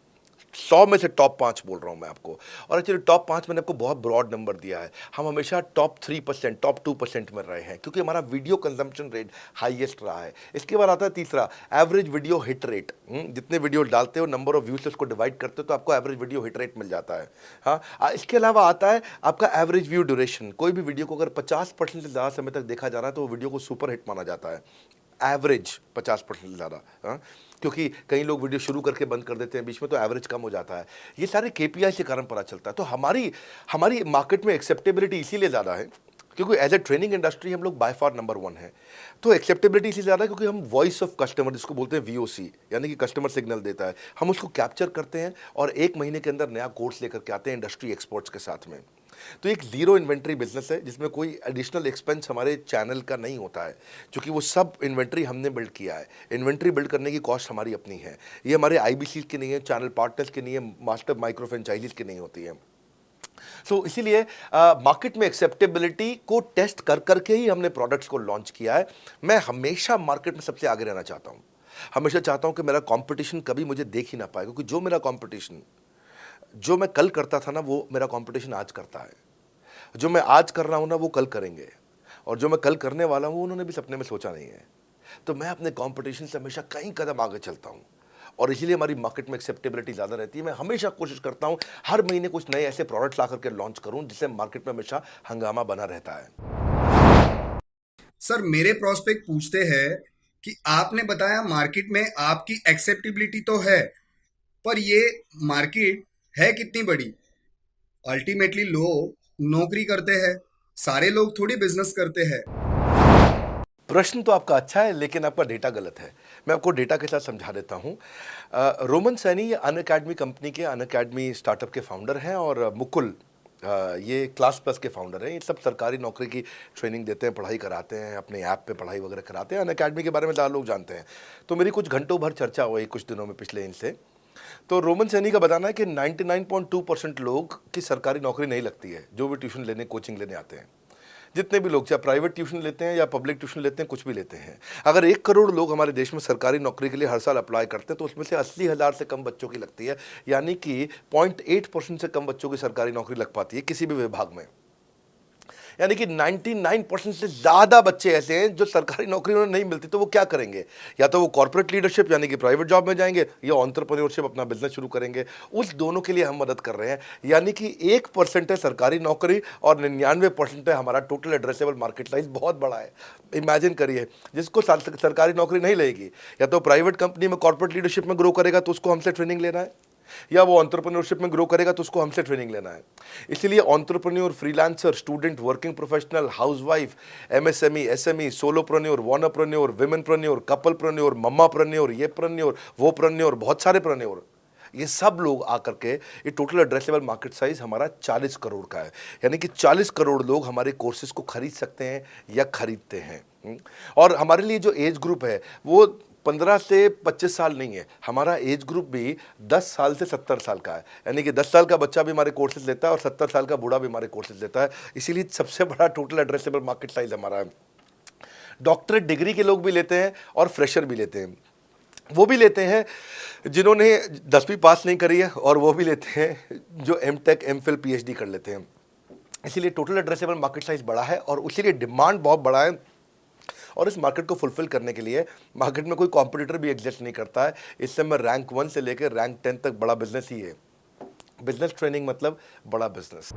100 में से टॉप 5 बोल रहा हूँ मैं आपको, और एक्चुअली टॉप 5 मैंने आपको बहुत ब्रॉड नंबर दिया है। हम हमेशा टॉप 3%, टॉप 2% में रहे हैं, क्योंकि हमारा वीडियो कंजम्पशन रेट हाईएस्ट रहा है। इसके बाद आता है तीसरा, एवरेज वीडियो हिट रेट। जितने वीडियो डालते हो, नंबर ऑफ व्यूज से उसको डिवाइड करते हो तो आपको एवरेज वीडियो हिट रेट मिल जाता है। हाँ, इसके अलावा आता है आपका एवरेज व्यू ड्यूरेशन। कोई भी वीडियो को अगर 50% से ज़्यादा समय तक देखा जा रहा है तो वो वीडियो को सुपर हिट माना जाता है। एवरेज 50% से ज़्यादा, हाँ, क्योंकि कई लोग वीडियो शुरू करके बंद कर देते हैं बीच में, तो एवरेज कम हो जाता है। ये सारे KPI के कारण पता चलता है। तो हमारी मार्केट में एक्सेप्टेबिलिटी इसीलिए ज़्यादा है क्योंकि एज ए ट्रेनिंग इंडस्ट्री हम लोग बाय फार नंबर 1 है। तो एक्सेप्टेबिलिटी इसलिए ज़्यादा है क्योंकि हम वॉइस ऑफ कस्टमर, जिसको बोलते हैं VOC, यानी कि कस्टमर सिग्नल देता है, हम उसको कैप्चर करते हैं और 1 महीने के अंदर नया कोर्स लेकर के आते हैं इंडस्ट्री एक्सपर्ट्स के साथ में। तो एक जीरो इन्वेंट्री बिजनेस है जिसमें कोई एडिशनल एक्सपेंस हमारे चैनल का नहीं होता है, क्योंकि वो सब इन्वेंट्री हमने बिल्ड किया है। इन्वेंट्री बिल्ड करने की कॉस्ट हमारी अपनी है। ये हमारे IBC की नहीं है, चैनल पार्टनर्स की नहीं है, मास्टर माइक्रो फ्रेंचाइजीज की नहीं होती है। सो इसीलिए मार्केट में एक्सेप्टेबिलिटी को टेस्ट कर करके ही हमने प्रोडक्ट्स को लॉन्च किया है। मैं हमेशा मार्केट में सबसे आगे रहना चाहता हूँ। हमेशा चाहता हूँ कि मेरा कंपटीशन कभी मुझे देख ही ना पाए, क्योंकि जो मेरा कंपटीशन, जो मैं कल करता था ना, वो मेरा कंपटीशन आज करता है। जो मैं आज कर रहा हूँ ना, वो कल करेंगे, और जो मैं कल करने वाला हूँ उन्होंने भी सपने में सोचा नहीं है। तो मैं अपने कंपटीशन से हमेशा कई कदम आगे चलता हूँ, और इसीलिए हमारी मार्केट में एक्सेप्टेबिलिटी ज़्यादा रहती है। मैं हमेशा कोशिश करता हूँ हर महीने कुछ नए ऐसे प्रोडक्ट्स ला करके लॉन्च करूँ जिससे मार्केट में हमेशा हंगामा बना रहता है। सर मेरे प्रोस्पेक्ट पूछते हैं कि आपने बताया मार्केट में आपकी एक्सेप्टेबिलिटी तो है, पर ये मार्केट है कितनी बड़ी? अल्टीमेटली लोग नौकरी करते हैं, सारे लोग थोड़ी बिजनेस करते हैं। प्रश्न तो आपका अच्छा है, लेकिन आपका डेटा गलत है। मैं आपको डेटा के साथ समझा देता हूँ। रोमन सैनी ये अनअकैडमी कंपनी के, अनअकैडमी स्टार्टअप के फाउंडर हैं, और मुकुल ये क्लास प्लस के फाउंडर हैं। ये सब सरकारी नौकरी की ट्रेनिंग देते हैं, पढ़ाई कराते हैं, अपने ऐप पे पढ़ाई वगैरह कराते हैं। अनअकैडमी के बारे में ज़्यादा लोग जानते हैं। तो मेरी कुछ घंटों भर चर्चा हुई कुछ दिनों में पिछले इनसे। तो रोमन सैनी का बताना है कि 99.2% लोग की सरकारी नौकरी नहीं लगती है, जो भी ट्यूशन लेने, कोचिंग लेने आते हैं। जितने भी लोग चाहे प्राइवेट ट्यूशन लेते हैं या पब्लिक ट्यूशन लेते हैं, कुछ भी लेते हैं, अगर 1 करोड़ लोग हमारे देश में सरकारी नौकरी के लिए हर साल अप्लाई करते हैं तो उसमें से 80,000 से कम बच्चों की लगती है, यानी कि 0.8% से कम बच्चों की सरकारी नौकरी लग पाती है किसी भी विभाग में। यानी कि 99% से ज़्यादा बच्चे ऐसे हैं जो सरकारी नौकरी उन्हें नहीं मिलती, तो वो क्या करेंगे? या तो वो कॉर्पोरेट लीडरशिप यानी कि प्राइवेट जॉब में जाएंगे या एंटरप्रेन्योरशिप अपना बिजनेस शुरू करेंगे। उस दोनों के लिए हम मदद कर रहे हैं। यानी कि 1% है सरकारी नौकरी और 99% है हमारा टोटल एड्रेसेबल मार्केट साइज। बहुत बड़ा है। इमेजिन करिए, जिसको सरकारी नौकरी नहीं लगेगी, या तो प्राइवेट कंपनी में कॉर्पोरेट लीडरशिप में ग्रो करेगा तो उसको हमसे ट्रेनिंग लेना है, या वो एंटरप्रेन्योरशिप में ग्रो करेगा तो उसको हमसे ट्रेनिंग लेना है। इसलिए entrepreneur, freelancer, student, working professional, housewife, MSME, SME, solopreneur, wannapreneur, womenpreneur, couplepreneur, mommapreneur, ये प्रेन्योर, वो प्रेन्योर, बहुत सारे प्रेन्योर, ये सब लोग आकर के ये टोटल एड्रेसेबल मार्केट साइज हमारा 40 करोड़ का है। यानी कि 40 करोड़ लोग हमारे कोर्सेज को खरीद सकते हैं या खरीदते हैं। और हमारे लिए जो एज ग्रुप है वो 15 से 25 साल नहीं है, हमारा एज ग्रुप भी 10 साल से 70 साल का है। यानी कि 10 साल का बच्चा भी हमारे कोर्सेज लेता है और 70 साल का बूढ़ा भी हमारे कोर्सेज लेता है। इसीलिए सबसे बड़ा टोटल एड्रेसेबल मार्केट साइज हमारा है। डॉक्टरेट डिग्री के लोग भी लेते हैं और फ्रेशर भी लेते हैं। वो भी लेते हैं जिन्होंने 10वीं पास नहीं करी है, और वो भी लेते हैं जो एमटेक, एमफिल, पीएचडी कर लेते हैं। इसीलिए टोटल एड्रेसेबल मार्केट साइज बड़ा है और उसीलिए डिमांड बहुत बड़ा है। और इस मार्केट को फुलफिल करने के लिए मार्केट में कोई कॉम्पिटिटर भी एग्जिस्ट नहीं करता है। इस समय रैंक 1 से लेकर रैंक 10 तक बड़ा बिजनेस ही है। बिजनेस ट्रेनिंग मतलब बड़ा बिजनेस।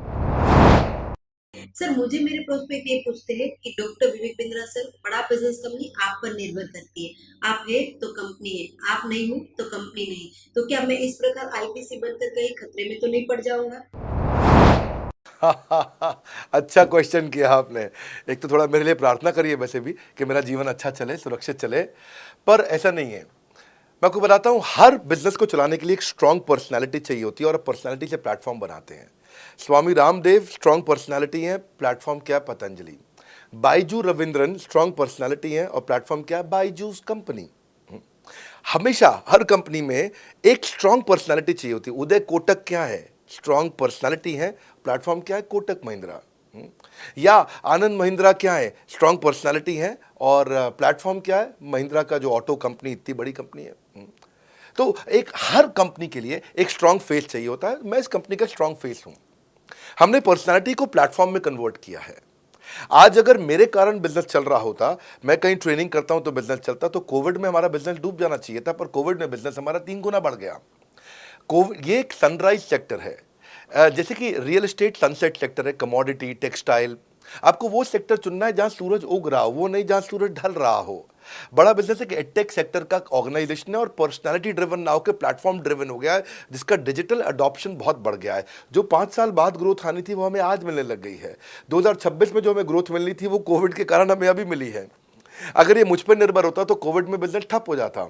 सर, मुझे मेरे प्रोस्पेक्ट ये पूछते हैं कि डॉक्टर विवेक बिंद्रा सर, बड़ा बिजनेस कंपनी आप पर निर्भर करती है। आप है तो कंपनी है, आप नहीं हो तो कंपनी नहीं। तो क्या मैं इस प्रकार आईपीसी बनकर कहीं खतरे में तो नहीं पड़ जाऊंगा? अच्छा क्वेश्चन किया आपने। एक तो थोड़ा मेरे लिए प्रार्थना करिए वैसे भी कि मेरा जीवन अच्छा चले, सुरक्षित चले, पर ऐसा नहीं है। मैं आपको बताता हूँ, हर बिजनेस को चलाने के लिए एक स्ट्रांग पर्सनालिटी चाहिए होती है और पर्सनालिटी से प्लेटफॉर्म बनाते हैं। स्वामी रामदेव स्ट्रांग पर्सनालिटी है, प्लेटफॉर्म क्या है? पतंजलि। बाइजू रविंद्रन स्ट्रांग पर्सनालिटी है और प्लेटफॉर्म क्या है? बाइजूस कंपनी। हमेशा हर कंपनी में एक स्ट्रांग पर्सनालिटी चाहिए होती है। उदय कोटक क्या है? स्ट्रांग पर्सनालिटी है, प्लेटफॉर्म क्या है? कोटक महिंद्रा। या आनंद महिंद्रा क्या है? स्ट्रांग पर्सनालिटी है और प्लेटफॉर्म क्या है? महिंद्रा का जो ऑटो कंपनी, इतनी बड़ी कंपनी है। तो एक हर कंपनी के लिए एक स्ट्रांग फेस चाहिए होता है। मैं इस कंपनी का स्ट्रांग फेस हूं। हमने पर्सनालिटी को प्लेटफॉर्म में कन्वर्ट किया है। आज अगर मेरे कारण बिजनेस चल रहा होता, मैं कहीं ट्रेनिंग करता हूं तो बिजनेस चलता, तो कोविड में हमारा बिजनेस डूब जाना चाहिए था, पर कोविड में बिजनेस हमारा 3 गुना बढ़ गया। ये एक सनराइज सेक्टर है, जैसे कि रियल एस्टेट सनसेट सेक्टर है, कमोडिटी, टेक्सटाइल। आपको वो सेक्टर चुनना है जहां सूरज उग रहा हो, वो नहीं जहां सूरज ढल रहा हो। बड़ा बिजनेस एक एडटेक सेक्टर का ऑर्गेनाइजेशन है और पर्सनालिटी ड्रिवन ना होकर प्लेटफॉर्म ड्रिवन हो गया है, जिसका डिजिटल अडॉप्शन बहुत बढ़ गया है। जो 5 साल बाद ग्रोथ आनी थी वो हमें आज मिलने लग गई है। 2026 में जो हमें ग्रोथ मिलनी थी वो कोविड के कारण हमें अभी मिली है। अगर ये मुझ पर निर्भर होता तो कोविड में बिजनेस ठप हो जाता।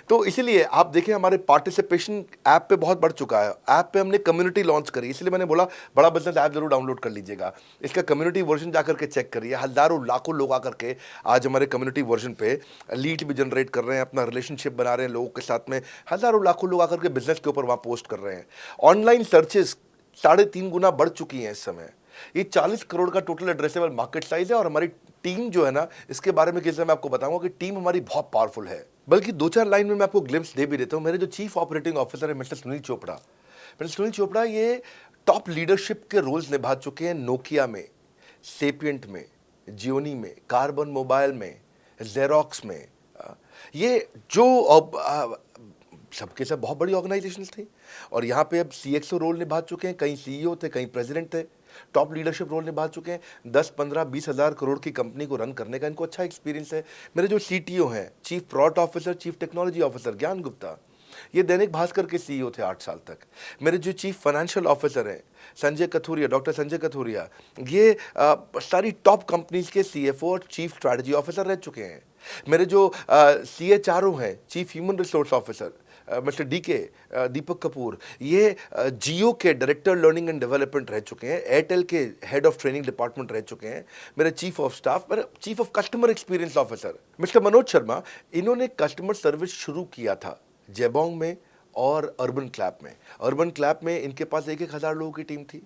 तो इसीलिए आप देखें, हमारे पार्टिसिपेशन ऐप पे बहुत बढ़ चुका है। ऐप पे हमने कम्युनिटी लॉन्च करी, इसलिए मैंने बोला बड़ा बिजनेस ऐप जरूर डाउनलोड कर लीजिएगा। इसका कम्युनिटी वर्जन जाकर के चेक करिए। हजारों लाखों लोग आकर के आज हमारे कम्युनिटी वर्जन पे लीड भी जनरेट कर रहे हैं, अपना रिलेशनशिप बना रहे हैं लोगों के साथ में। हजारों लाखों लोग आकर के बिजनेस के ऊपर वहाँ पोस्ट कर रहे हैं। ऑनलाइन सर्चेस 3.5 गुना बढ़ चुकी हैं इस समय। ये 40 करोड़ का टोटल एड्रेसेबल मार्केट साइज है और हमारी टीम जो है ना, इसके बारे में किसी मैं आपको बताऊंगा कि टीम हमारी बहुत पावरफुल है। बल्कि 2-4 लाइन में मैं आपको ग्लिम्स दे भी देता हूं। मेरे जो चीफ ऑपरेटिंग ऑफिसर है मिस्टर सुनील चोपड़ा, ये टॉप लीडरशिप के रोल्स निभा चुके हैं नोकिया में, सेपियंट में, जियोनी में, कार्बन मोबाइल में, जेरोक्स में। ये जो सबके सब बहुत बड़ी ऑर्गेनाइजेशन थी और यहाँ पे अब CXO रोल निभा चुके हैं। कहीं CEO थे, कहीं प्रेसिडेंट थे। टॉप लीडरशिप रोल निभा चुके हैं। 10, 15, 20 हज़ार करोड़ की कंपनी को रन करने का इनको अच्छा एक्सपीरियंस है। मेरे जो CTO हैं, chief product officer, chief technology officer ज्ञान गुप्ता, ये दैनिक भास्कर के CEO थे 8 साल तक। मेरे जो चीफ फाइनेंशियल ऑफिसर हैं संजय कथुरिया, डॉक्टर संजय कथुरिया, ये सारी टॉप कंपनीज के CFO और चीफ स्ट्रैटेजी ऑफिसर रह चुके हैं। मेरे जो CHRO हैं, chief human resource officer mister DK Deepak Kapoor, ये जियो के डायरेक्टर लर्निंग एंड डेवलपमेंट रह चुके हैं। एयरटेल के हेड ऑफ ट्रेनिंग डिपार्टमेंट रह चुके हैं। मेरे चीफ ऑफ स्टाफ, मेरे chief of customer experience officer mister Manoj Sharma, इन्होंने कस्टमर सर्विस शुरू किया था जेबोंग में और अर्बन क्लैप में। अर्बन क्लैप में इनके पास 1-1 हज़ार लोगों की टीम थी।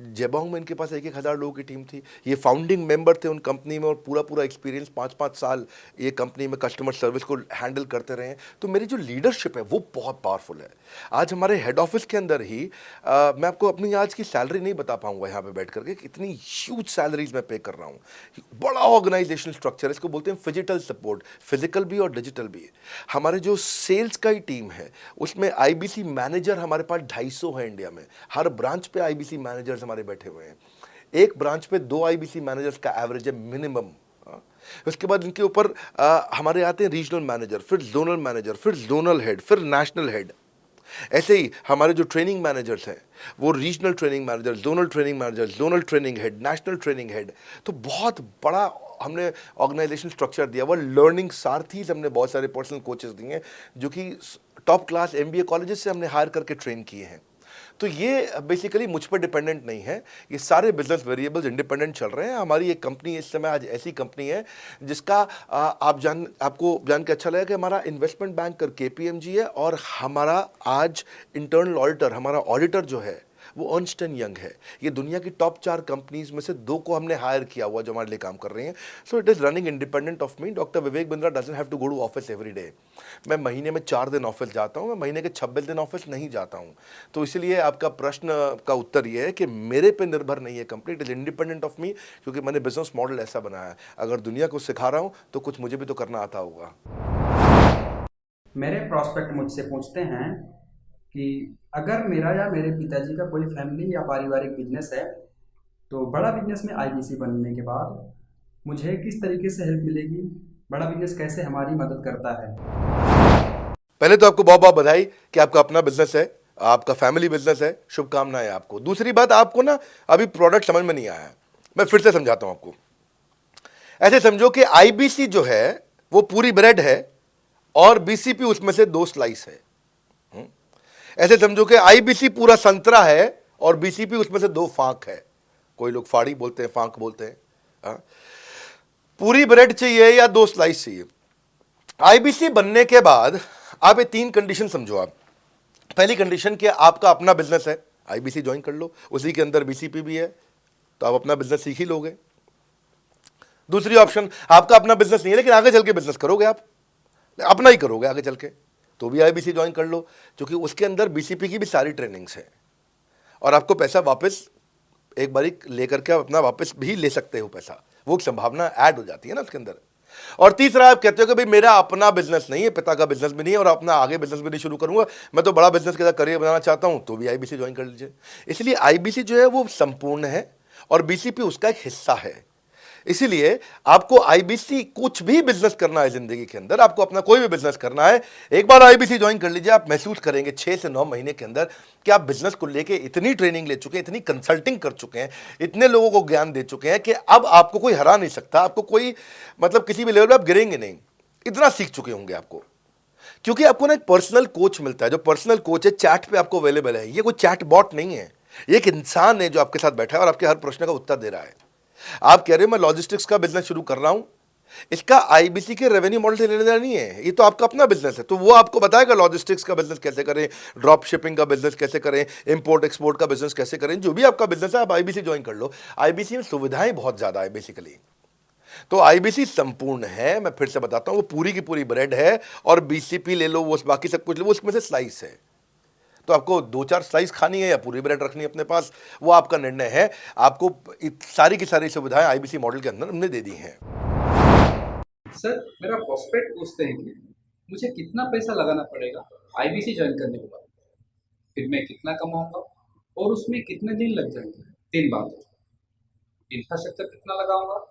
जेबोंग में इनके पास 1,000 लोगों की टीम थी। ये फाउंडिंग मेंबर थे उन कंपनी में और पूरा एक्सपीरियंस 5-5 साल ये कंपनी में कस्टमर सर्विस को हैंडल करते रहे हैं। तो मेरी जो लीडरशिप है वो बहुत पावरफुल है। आज हमारे हेड ऑफिस के अंदर ही मैं आपको अपनी आज की सैलरी नहीं बता पाऊंगा यहाँ पे बैठ करके, कितनी ह्यूज सैलरीज मैं पे कर रहा हूँ। बड़ा ऑर्गेनाइजेशनल स्ट्रक्चर, इसको बोलते हैं फिजिटल सपोर्ट, फिजिकल भी और डिजिटल भी। हमारे जो सेल्स का ही टीम है उसमें आईबीसी मैनेजर हमारे पास 250 है इंडिया में। हर ब्रांच पे आईबीसी मैनेजर्स हमारे बैठे हुए हैं। एक ब्रांच पे 2 आईबीसी मैनेजर्स का एवरेज है मिनिमम। उसके बाद इनके ऊपर हमारे आते हैं रीजनल मैनेजर, फिर जोनल मैनेजर, फिर जोनल हेड, फिर नेशनल हेड। ऐसे ही हमारे जो ट्रेनिंग मैनेजर्स हैं वो regional training manager, zonal training manager, zonal training head, national training head. तो बहुत बड़ा हमने ऑर्गेनाइजेशन स्ट्रक्चर दिया हुआ। लर्निंग सारथीज हमने बहुत सारे पर्सनल कोचेस दिए हैं जो कि टॉप क्लास एमबीए कॉलेजेस से हमने हायर करके ट्रेन किए हैं। तो ये बेसिकली मुझ पर डिपेंडेंट नहीं है, ये सारे बिजनेस वेरिएबल्स इंडिपेंडेंट चल रहे हैं। हमारी एक कंपनी इस समय आज ऐसी कंपनी है जिसका आपको जान के अच्छा लगेगा कि हमारा इन्वेस्टमेंट बैंकर केपीएमजी है और हमारा आज इंटरनल ऑडिटर, हमारा ऑडिटर जो है वो अर्न्स्ट एंड यंग है। ये दुनिया की टॉप 4 कंपनीज में से 2 को हमने हायर किया हुआ जो हमारे लिए काम कर रही हैं। So it is running independent of me. Doctor Vivek Bindra doesn't have to go to office every day. मैं महीने में 4 दिन ऑफिस जाता हूँ, मैं महीने के 26 दिन ऑफिस नहीं जाता हूँ। तो इसलिए आपका प्रश्न का उत्तर ये है कि मेरे पे निर्भर नहीं है company, it is independent of मी, क्योंकि मैंने बिजनेस मॉडल ऐसा बनाया है। अगर दुनिया को सिखा रहा हूँ तो कुछ मुझे भी तो करना आता होगा। मेरे प्रॉस्पेक्ट मुझसे पूछते हैं कि अगर मेरा या मेरे पिताजी का कोई फैमिली या पारिवारिक बिजनेस है तो बड़ा बिजनेस में आईबीसी बनने के बाद मुझे किस तरीके से हेल्प मिलेगी, बड़ा बिजनेस कैसे हमारी मदद करता है। पहले तो आपको बहुत बहुत बधाई कि आपका अपना बिजनेस है, आपका फैमिली बिजनेस है, शुभकामनाएं आपको। दूसरी बात, आपको ना अभी प्रोडक्ट समझ में नहीं आया है, मैं फिर से समझाता हूं आपको। ऐसे समझो कि आईबीसी जो है वो पूरी ब्रेड है और बीसीपी उसमें से 2 स्लाइस है। ऐसे समझो कि आईबीसी पूरा संतरा है और बीसीपी उसमें से 2 फांक है। कोई लोग फाड़ी बोलते हैं, फांक बोलते हैं। पूरी ब्रेड चाहिए या 2 स्लाइस चाहिए। आईबीसी बनने के बाद आप ये 3 कंडीशन समझो। आप पहली कंडीशन कि आपका अपना बिजनेस है, आईबीसी ज्वाइन कर लो, उसी के अंदर बीसीपी भी है तो आप अपना बिजनेस सीख ही लोगे। दूसरी ऑप्शन, आपका अपना बिजनेस नहीं है लेकिन आगे चल के बिजनेस करोगे, आप अपना ही करोगे आगे चल के, तो भी आईबीसी ज्वाइन कर लो, क्योंकि उसके अंदर बीसीपी की भी सारी ट्रेनिंग्स है और आपको पैसा वापस एक बारी लेकर के आप अपना वापस भी ले सकते हो पैसा, वो संभावना ऐड हो जाती है ना उसके अंदर। और तीसरा, आप कहते हो कि भाई मेरा अपना बिजनेस नहीं है, पिता का बिजनेस भी नहीं है और अपना आगे बिजनेस भी नहीं शुरू करूंगा, मैं तो बड़ा बिजनेस के साथ करियर बनाना चाहता हूं, तो भी आईबीसी ज्वाइन कर लीजिए। इसलिए आईबीसी जो है वो संपूर्ण है और बीसीपी उसका एक हिस्सा है। इसीलिए आपको आईबीसी, कुछ भी बिजनेस करना है जिंदगी के अंदर, आपको अपना कोई भी बिजनेस करना है, एक बार आईबीसी ज्वाइन कर लीजिए। आप महसूस करेंगे 6 से 9 महीने के अंदर कि आप बिजनेस को लेके इतनी ट्रेनिंग ले चुके हैं, इतनी कंसल्टिंग कर चुके हैं, इतने लोगों को ज्ञान दे चुके हैं कि अब आपको कोई हरा नहीं सकता, आपको कोई मतलब किसी भी लेवल पर आप गिरेंगे नहीं, इतना सीख चुके होंगे आपको। क्योंकि आपको ना एक पर्सनल कोच मिलता है, जो पर्सनल कोच है चैट पे आपको अवेलेबल है। ये कोई चैट बॉट नहीं है, ये एक इंसान है जो आपके साथ बैठा है और आपके हर प्रश्न का उत्तर दे रहा है। आप कह रहे हो मैं लॉजिस्टिक्स का बिजनेस शुरू कर रहा हूं, इसका आईबीसी के रेवेन्यू मॉडल से लेने देना नहीं है, ये तो आपका अपना बिजनेस है, तो वो आपको बताएगा लॉजिस्टिक्स का बिजनेस कैसे करें, ड्रॉप शिपिंग का बिजनेस कैसे करें, इंपोर्ट एक्सपोर्ट का बिजनेस कैसे करें, जो भी आपका बिजनेस है आप आईबीसी ज्वाइन कर लो। आईबीसी में सुविधाएं बहुत ज्यादा है बेसिकली, तो आईबीसी संपूर्ण है। मैं फिर से बताता हूं, वो पूरी की पूरी ब्रेड है और बीसीपी ले लो, वो बाकी सब कुछ ले लो, उसमें से स्लाइस है। तो आपको 2-4 स्लाइस खानी है या पूरी ब्रेड रखनी है अपने पास, वो आपका निर्णय है। आपको सारी की सारी सुविधाएं आईबीसी मॉडल के अंदर हमने दे दी हैं। सर, मेरा प्रॉस्पेक्ट पूछते हैं कि मुझे कितना पैसा लगाना पड़ेगा आईबीसी ज्वाइन करने के बाद, फिर मैं कितना कमाऊंगा और उसमें कितने दिन लग जाएंगे। 3 बात, इंफ्रास्ट्रक्चर कितना लगाऊंगा,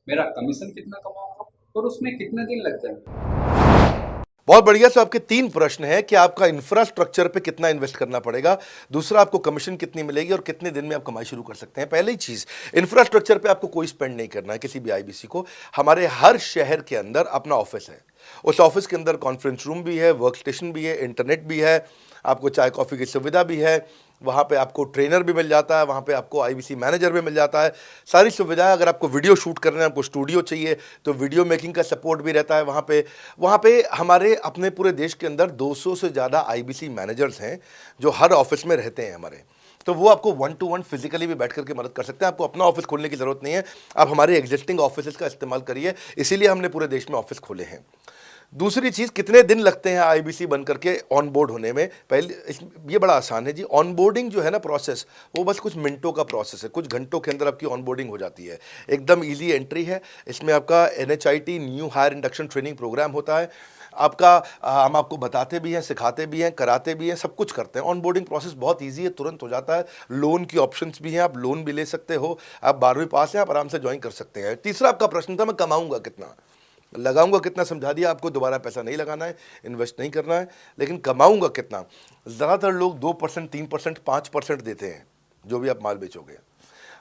मेरा कमीशन कितना कमाऊंगा और उसमें कितने दिन लग जाएंगे। बहुत बढ़िया। सो आपके 3 प्रश्न हैं कि आपका इंफ्रास्ट्रक्चर पे कितना इन्वेस्ट करना पड़ेगा, दूसरा आपको कमीशन कितनी मिलेगी और कितने दिन में आप कमाई शुरू कर सकते हैं। पहली चीज, इंफ्रास्ट्रक्चर पे आपको कोई स्पेंड नहीं करना है किसी भी आईबीसी को। हमारे हर शहर के अंदर अपना ऑफिस है, उस ऑफिस के अंदर कॉन्फ्रेंस रूम भी है, वर्क स्टेशन भी है, इंटरनेट भी है, आपको चाय कॉफ़ी की सुविधा भी है, वहाँ पे आपको ट्रेनर भी मिल जाता है, वहाँ पे आपको आईबीसी मैनेजर भी मिल जाता है, सारी सुविधाएं। अगर आपको वीडियो शूट करना है, आपको स्टूडियो चाहिए तो वीडियो मेकिंग का सपोर्ट भी रहता है वहाँ पे हमारे अपने पूरे देश के अंदर 200 से ज़्यादा आईबीसी मैनेजर्स हैं जो हर ऑफिस में रहते हैं हमारे। तो वो आपको 1-to-1 फिजिकली भी बैठ करके मदद कर सकते हैं। आपको अपना ऑफिस खोलने की ज़रूरत नहीं है, आप हमारे एग्जिस्टिंग ऑफिस का इस्तेमाल करिए, इसीलिए हमने पूरे देश में ऑफिस खोले हैं। दूसरी चीज़, कितने दिन लगते हैं आईबीसी बन करके ऑन बोर्ड होने में? ये बड़ा आसान है जी। ऑन बोर्डिंग जो है ना प्रोसेस, वो बस कुछ मिनटों का प्रोसेस है, कुछ घंटों के अंदर आपकी ऑन बोर्डिंग हो जाती है। एकदम ईजी एंट्री है। इसमें आपका NHIT new hire induction training program होता है। आपका हम आपको बताते भी हैं, सिखाते भी हैं, कराते भी हैं, सब कुछ करते हैं। ऑन बोर्डिंग प्रोसेस बहुत ईजी है, तुरंत हो जाता है। लोन की ऑप्शंस भी हैं, आप लोन भी ले सकते हो। आप 12वीं पास हैं, आप आराम से ज्वाइन कर सकते हैं। तीसरा आपका प्रश्न था, मैं कमाऊंगा कितना, लगाऊंगा कितना, समझा दिया आपको। दोबारा पैसा नहीं लगाना है, इन्वेस्ट नहीं करना है, लेकिन कमाऊंगा कितना। ज़्यादातर लोग 2%, 3%, 5% देते हैं जो भी आप माल बेचोगे।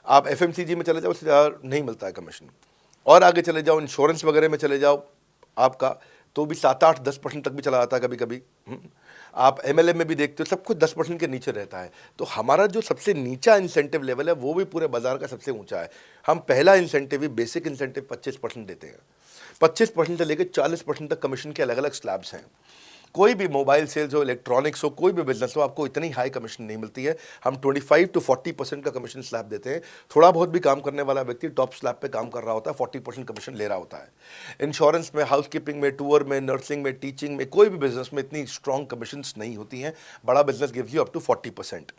आप FMCG में चले जाओ, उससे ज़्यादा नहीं मिलता है कमीशन। और आगे चले जाओ, इंश्योरेंस वगैरह में चले जाओ आपका, तो भी 7, 8, 10% तक भी चला जाता है कभी कभी। आप MLM में भी देखते हो, सब कुछ 10% के नीचे रहता है। तो हमारा जो सबसे नीचा इंसेंटिव लेवल है, वो भी पूरे बाजार का सबसे ऊंचा है। हम पहला इंसेंटिव भी, बेसिक इंसेंटिव 25% देते हैं। 25% से लेकर 40% तक कमीशन के अलग अलग स्लैब्स हैं। कोई भी मोबाइल सेल्स हो, इलेक्ट्रॉनिक्स हो, कोई भी बिजनेस हो, आपको इतनी हाई कमीशन नहीं मिलती है। हम 25 to 40% का कमीशन स्लैब देते हैं। थोड़ा बहुत भी काम करने वाला व्यक्ति टॉप स्लैब पे काम कर रहा होता है, 40% कमीशन ले रहा होता है। इंश्योरेंस में, हाउसकीपिंग में, टूर में, नर्सिंग में, टीचिंग में, कोई भी बिजनेस में इतनी स्ट्रॉन्ग कमीशंस नहीं होती हैं। बड़ा business gives you up to 40%।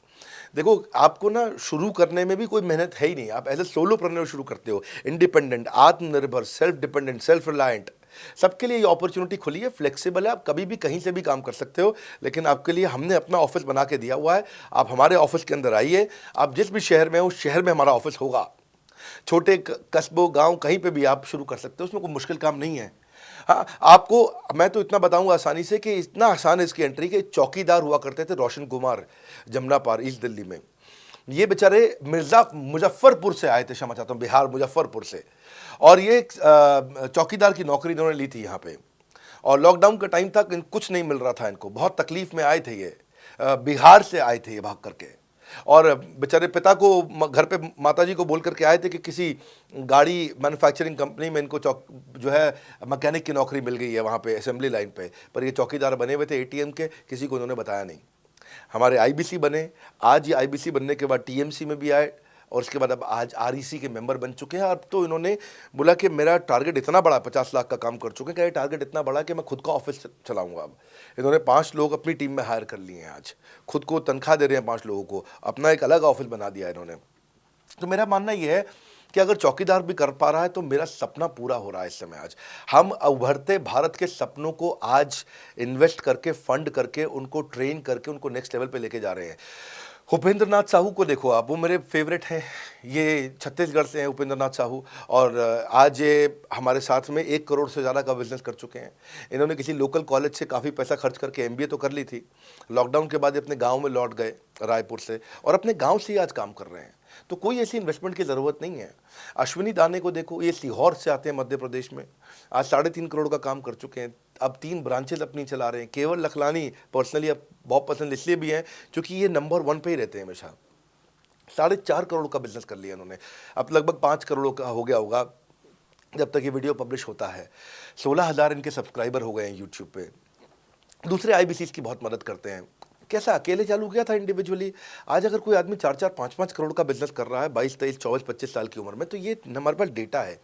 देखो, आपको ना शुरू करने में भी कोई मेहनत है ही नहीं। आप एज ए सोलोप्रेन्योर शुरू करते हो, इंडिपेंडेंट, आत्मनिर्भर, सेल्फ डिपेंडेंट, सेल्फ रिलायंट। सबके लिए ये अपॉर्चुनिटी खुली है, फ्लेक्सिबल है, आप कभी भी कहीं से भी काम कर सकते हो। लेकिन आपके लिए हमने अपना ऑफिस बना के दिया हुआ है। आप हमारे ऑफिस के अंदर आइए, आप जिस भी शहर में हो, उस शहर में हमारा ऑफिस होगा। छोटे कस्बों, गांव, कहीं पे भी आप शुरू कर सकते हो, उसमें कोई मुश्किल काम नहीं है। हाँ, आपको मैं तो इतना बताऊंगा आसानी से कि इतना आसान है इसकी एंट्री कि चौकीदार हुआ करते थे रोशन कुमार, जमुना पार, ईस्ट दिल्ली में। ये बेचारे मुजफ्फरपुर से आए थे, क्षमा चाहता हूँ, बिहार मुजफ्फरपुर से। और ये चौकीदार की नौकरी इन्होंने ली थी यहाँ पे। और लॉकडाउन का टाइम था, कुछ नहीं मिल रहा था इनको, बहुत तकलीफ में आए थे ये। बिहार से आए थे ये भाग करके। और बेचारे पिता को घर पे माताजी को बोल करके आए थे कि किसी गाड़ी मैन्युफैक्चरिंग कंपनी में इनको जो है मैकेनिक की नौकरी मिल गई है वहाँ पे असेंबली लाइन पे। पर ये चौकीदार बने हुए थे ATM के, किसी को उन्होंने बताया नहीं। हमारे IBC बने। आज ये IBC बनने के बाद TMC में भी आए, और उसके बाद अब आज REC के मेंबर बन चुके हैं। अब तो इन्होंने बोला कि मेरा टारगेट इतना बड़ा, 50 लाख का काम कर चुके हैं, कि ये टारगेट इतना बड़ा कि मैं खुद का ऑफिस चलाऊंगा। अब इन्होंने 5 लोग अपनी टीम में हायर कर लिए हैं। आज खुद को तनख्वाह दे रहे हैं 5 लोगों को, अपना एक अलग ऑफिस बना दिया है इन्होंने। तो मेरा मानना यह है कि अगर चौकीदार भी कर पा रहा है तो मेरा सपना पूरा हो रहा है इस समय। आज हम उभरते भारत के सपनों को आज इन्वेस्ट करके, फंड करके, उनको ट्रेन करके, उनको नेक्स्ट लेवल पे लेके जा रहे हैं। उपेंद्र नाथ साहू को देखो आप, वो मेरे फेवरेट हैं। ये छत्तीसगढ़ से हैं उपेंद्र नाथ साहू, और आज ये हमारे साथ में 1 करोड़ से ज़्यादा का बिजनेस कर चुके हैं। इन्होंने किसी लोकल कॉलेज से काफ़ी पैसा खर्च करके MBA तो कर ली थी। लॉकडाउन के बाद अपने गांव में लौट गए रायपुर से, और अपने गांव से ही आज काम कर रहे हैं। तो कोई ऐसी इन्वेस्टमेंट की ज़रूरत नहीं है। अश्विनी दाने को देखो, ये सीहोर से आते हैं मध्य प्रदेश में, आज 3.5 करोड़ का काम कर चुके हैं। अब 3 ब्रांचेज अपनी चला रहे हैं। केवल लखलानी पर्सनली अब बहुत पसंद इसलिए भी हैं क्योंकि ये नंबर 1 पे ही रहते हैं हमेशा। 4.5 करोड़ का बिजनेस कर लिया इन्होंने। अब लगभग 5 करोड़ का हो गया होगा जब तक ये वीडियो पब्लिश होता है। 16,000 इनके सब्सक्राइबर हो गए हैं यूट्यूब पे। दूसरे IBCs की बहुत मदद करते हैं। कैसा अकेले चालू किया था इंडिविजुअली, आज अगर कोई आदमी 4-4, 5-5 करोड़ का बिजनेस कर रहा है 22, 23, 24, 25 साल की उम्र में, तो ये हमारे पास डेटा है,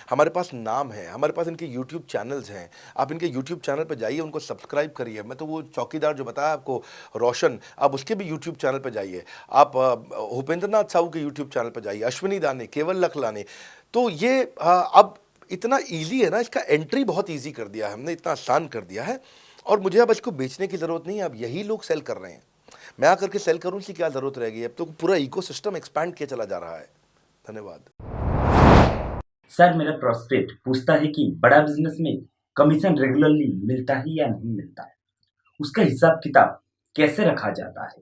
हमारे पास नाम है, हमारे पास इनके यूट्यूब चैनल्स हैं। आप इनके यूट्यूब चैनल पर जाइए, उनको सब्सक्राइब करिए। मैं तो वो चौकीदार जो बताया आपको रोशन, आप उसके भी यूट्यूब चैनल पर जाइए। आप उपेंद्र नाथ साहू के यूट्यूब चैनल पर जाइए, अश्विनी दाने, केवल लखलानी। तो ये अब इतना ईजी है ना, इसका एंट्री बहुत ईजी कर दिया है हमने, इतना आसान कर दिया है। और मुझे अब इसको बेचने की ज़रूरत नहीं है, अब यही लोग सेल कर रहे हैं। मैं आकर के सेल करूँ, इसकी क्या ज़रूरत रहेगी? अब तो पूरा इकोसिस्टम एक्सपैंड किया चला जा रहा है। धन्यवाद। सर, मेरा प्रोस्पेक्ट पूछता है कि बड़ा बिजनेस में कमीशन रेगुलरली मिलता है या नहीं मिलता है, उसका हिसाब किताब कैसे रखा जाता है,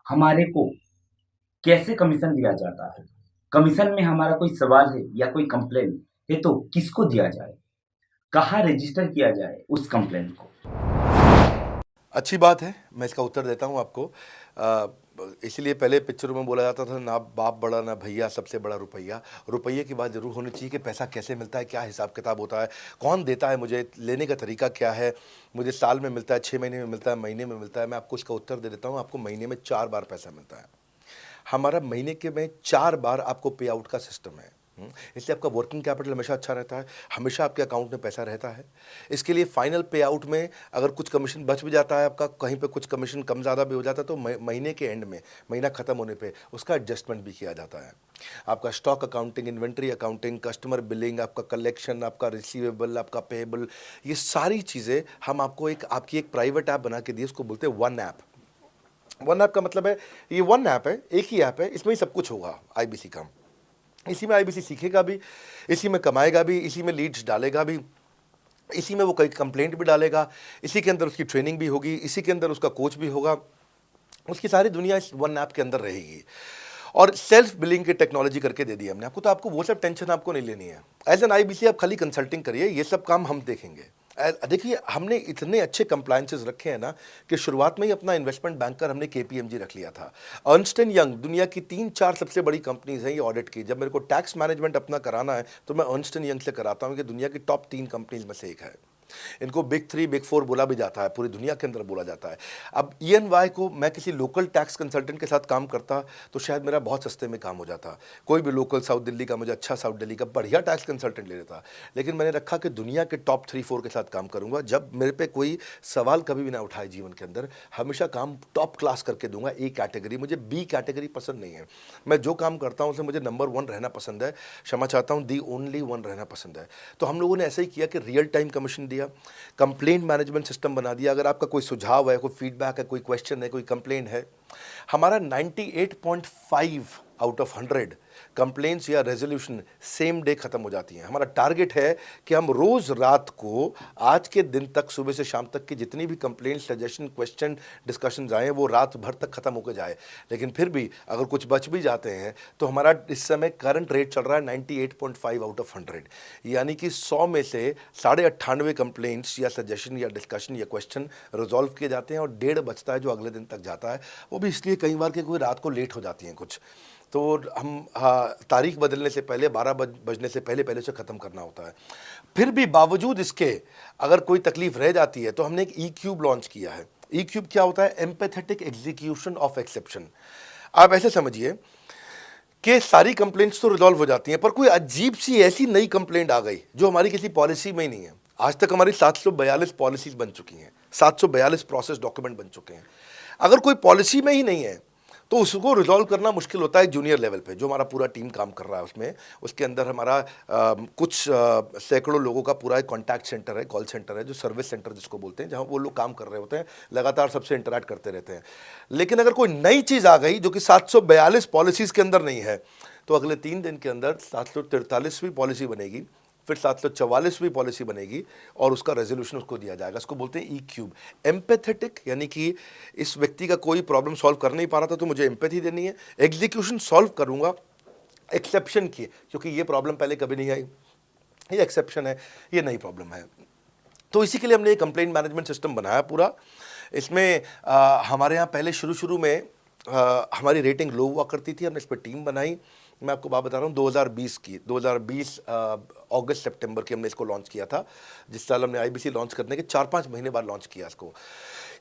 हमारे को कैसे कमीशन दिया जाता है, कमीशन में हमारा कोई सवाल है या कोई कंप्लेन है तो किसको दिया जाए, कहाँ रजिस्टर किया जाए उस कंप्लेन को। अच्छी बात है, मैं इसका उत्तर देता हूँ आपको। इसलिए पहले पिक्चरों में बोला जाता था, ना बाप बड़ा ना भैया, सबसे बड़ा रुपया। रुपये की बात जरूर होनी चाहिए कि पैसा कैसे मिलता है, क्या हिसाब किताब होता है, कौन देता है, मुझे लेने का तरीका क्या है, मुझे साल में मिलता है, 6 महीने में मिलता है, महीने में मिलता है। मैं आपको इसका उत्तर दे देता हूँ। आपको महीने में 4 बार पैसा मिलता है। हमारा महीने के में 4 बार आपको पे आउट का सिस्टम है। इसलिए आपका वर्किंग कैपिटल हमेशा अच्छा रहता है, हमेशा आपके अकाउंट में पैसा रहता है। इसके लिए फाइनल पे आउट में अगर कुछ कमीशन बच भी जाता है आपका, कहीं पे कुछ कमीशन कम ज़्यादा भी हो जाता है, तो महीने के एंड में, महीना ख़त्म होने पे उसका एडजस्टमेंट भी किया जाता है। आपका stock accounting, inventory accounting, customer billing, आपका कलेक्शन, आपका रिसीवेबल, आपका पेएबल, ये सारी चीज़ें हम आपको आपकी एक प्राइवेट ऐप बना के दी, उसको बोलते हैं वन ऐप। वन ऐप का मतलब है, ये वन ऐप है, एक ही ऐप है, इसमें ही सब कुछ होगा आईबीसी का। इसी में आईबीसी सीखेगा भी, इसी में कमाएगा भी, इसी में लीड्स डालेगा भी, इसी में वो कई कंप्लेंट भी डालेगा, इसी के अंदर उसकी ट्रेनिंग भी होगी, इसी के अंदर उसका कोच भी होगा, उसकी सारी दुनिया इस वन ऐप के अंदर रहेगी। और सेल्फ बिलिंग की टेक्नोलॉजी करके दे दी हमने आपको, तो आपको वो सब टेंशन आपको नहीं लेनी है। एज एन आईबीसी आप खाली कंसल्टिंग करिए, ये सब काम हम देखेंगे। देखिए, हमने इतने अच्छे कंप्लायंसेस रखे हैं ना कि शुरुआत में ही अपना इन्वेस्टमेंट बैंकर हमने केपीएमजी रख लिया था। अर्नस्ट एंड यंग दुनिया की 3-4 सबसे बड़ी कंपनीज हैं ये ऑडिट की। जब मेरे को टैक्स मैनेजमेंट अपना कराना है तो मैं अर्नस्ट एंड यंग से कराता हूँ, कि दुनिया की टॉप 3 कंपनीज में से एक है। इनको बिग 3, बिग 4 बोला भी जाता है, पूरी दुनिया के अंदर बोला जाता है। अब EY को मैं किसी लोकल टैक्स कंसल्टेंट के साथ काम करता तो शायद मेरा बहुत सस्ते में काम हो जाता। कोई भी लोकल साउथ दिल्ली का, मुझे अच्छा साउथ दिल्ली का बढ़िया टैक्स कंसल्टेंट ले लेता। लेकिन मैंने रखा कि दुनिया के टॉप 3-4 के साथ काम करूंगा। जब मेरे पे कोई सवाल कभी भी ना उठाए जीवन के अंदर, हमेशा काम टॉप क्लास करके दूंगा। ए कैटेगरी, मुझे बी कैटेगरी पसंद नहीं है। मैं जो काम करता हूँ उसमें मुझे नंबर 1 रहना पसंद है, क्षमा चाहता हूँ, दी ओनली 1 रहना पसंद है। तो हम लोगों ने ऐसा ही किया कि रियल टाइम कमीशन दिया, कंप्लेंट मैनेजमेंट सिस्टम बना दिया। अगर आपका कोई सुझाव है, कोई फीडबैक है, कोई क्वेश्चन है, कोई कंप्लेंट है, हमारा 98.5 आउट ऑफ 100 कंप्लेंट्स या रेजोल्यूशन सेम डे खत्म हो जाती हैं। हमारा टारगेट है कि हम रोज रात को, आज के दिन तक, सुबह से शाम तक की जितनी भी कंप्लेंट, सजेशन, क्वेश्चन, डिस्कशंस आए वो रात भर तक खत्म होकर जाए। लेकिन फिर भी अगर कुछ बच भी जाते हैं तो हमारा इस समय करंट रेट चल रहा है 98.5 आउट ऑफ 100, यानी कि 100 में से 98.5 कंप्लेंट्स या सजेशन या डिस्कशन या क्वेश्चन रिजॉल्व किए जाते हैं, और 1.5 बचता है जो अगले दिन तक जाता है। वो भी इसलिए कई बार कि कोई रात को लेट हो जाती हैं कुछ, तो हम तारीख बदलने से पहले, 12 बजने से पहले पहले से ख़त्म करना होता है। फिर भी बावजूद इसके अगर कोई तकलीफ रह जाती है तो हमने एक E-क्यूब लॉन्च किया है। E-क्यूब क्या होता है? Empathetic execution of exception. आप ऐसे समझिए कि सारी कंप्लेंट्स तो रिजॉल्व हो जाती हैं, पर कोई अजीब सी ऐसी नई कंप्लेंट आ गई जो हमारी किसी पॉलिसी में ही नहीं है। आज तक हमारी 742 पॉलिसीज बन चुकी हैं, 742 प्रोसेस डॉक्यूमेंट बन चुके हैं। अगर कोई पॉलिसी में ही नहीं है तो उसको रिजॉल्व करना मुश्किल होता है जूनियर लेवल पे, जो हमारा पूरा टीम काम कर रहा है उसमें। उसके अंदर हमारा कुछ सैकड़ों लोगों का पूरा एक कॉन्टैक्ट सेंटर है, कॉल सेंटर है, जो सर्विस सेंटर जिसको बोलते हैं, जहाँ वो लोग काम कर रहे होते हैं, लगातार सबसे इंटरैक्ट करते रहते हैं। लेकिन अगर कोई नई चीज़ आ गई जो कि 742 पॉलिसीज़ के अंदर नहीं है, तो अगले 3 दिन के अंदर 743वीं पॉलिसी बनेगी, फिर 744वीं पॉलिसी बनेगी, और उसका रेजोल्यूशन उसको दिया जाएगा। इसको बोलते हैं E-क्यूब। एम्पैथेटिक, यानी कि इस व्यक्ति का कोई प्रॉब्लम सॉल्व कर नहीं पा रहा था तो मुझे एम्पैथी देनी है। एग्जीक्यूशन सॉल्व करूंगा एक्सेप्शन की, क्योंकि ये प्रॉब्लम पहले कभी नहीं आई, ये एक्सेप्शन है, ये नई प्रॉब्लम है। तो इसी के लिए हमने एक कंप्लेंट मैनेजमेंट सिस्टम बनाया पूरा। इसमें हमारे यहाँ पहले शुरू में हमारी रेटिंग लो हुआ करती थी, हमने इस पर टीम बनाई। मैं आपको बात बता रहा हूँ 2020 अगस्त सितंबर की हमने इसको लॉन्च किया था। जिस साल हमने आईबीसी लॉन्च करने के 4-5 महीने बाद लॉन्च किया इसको,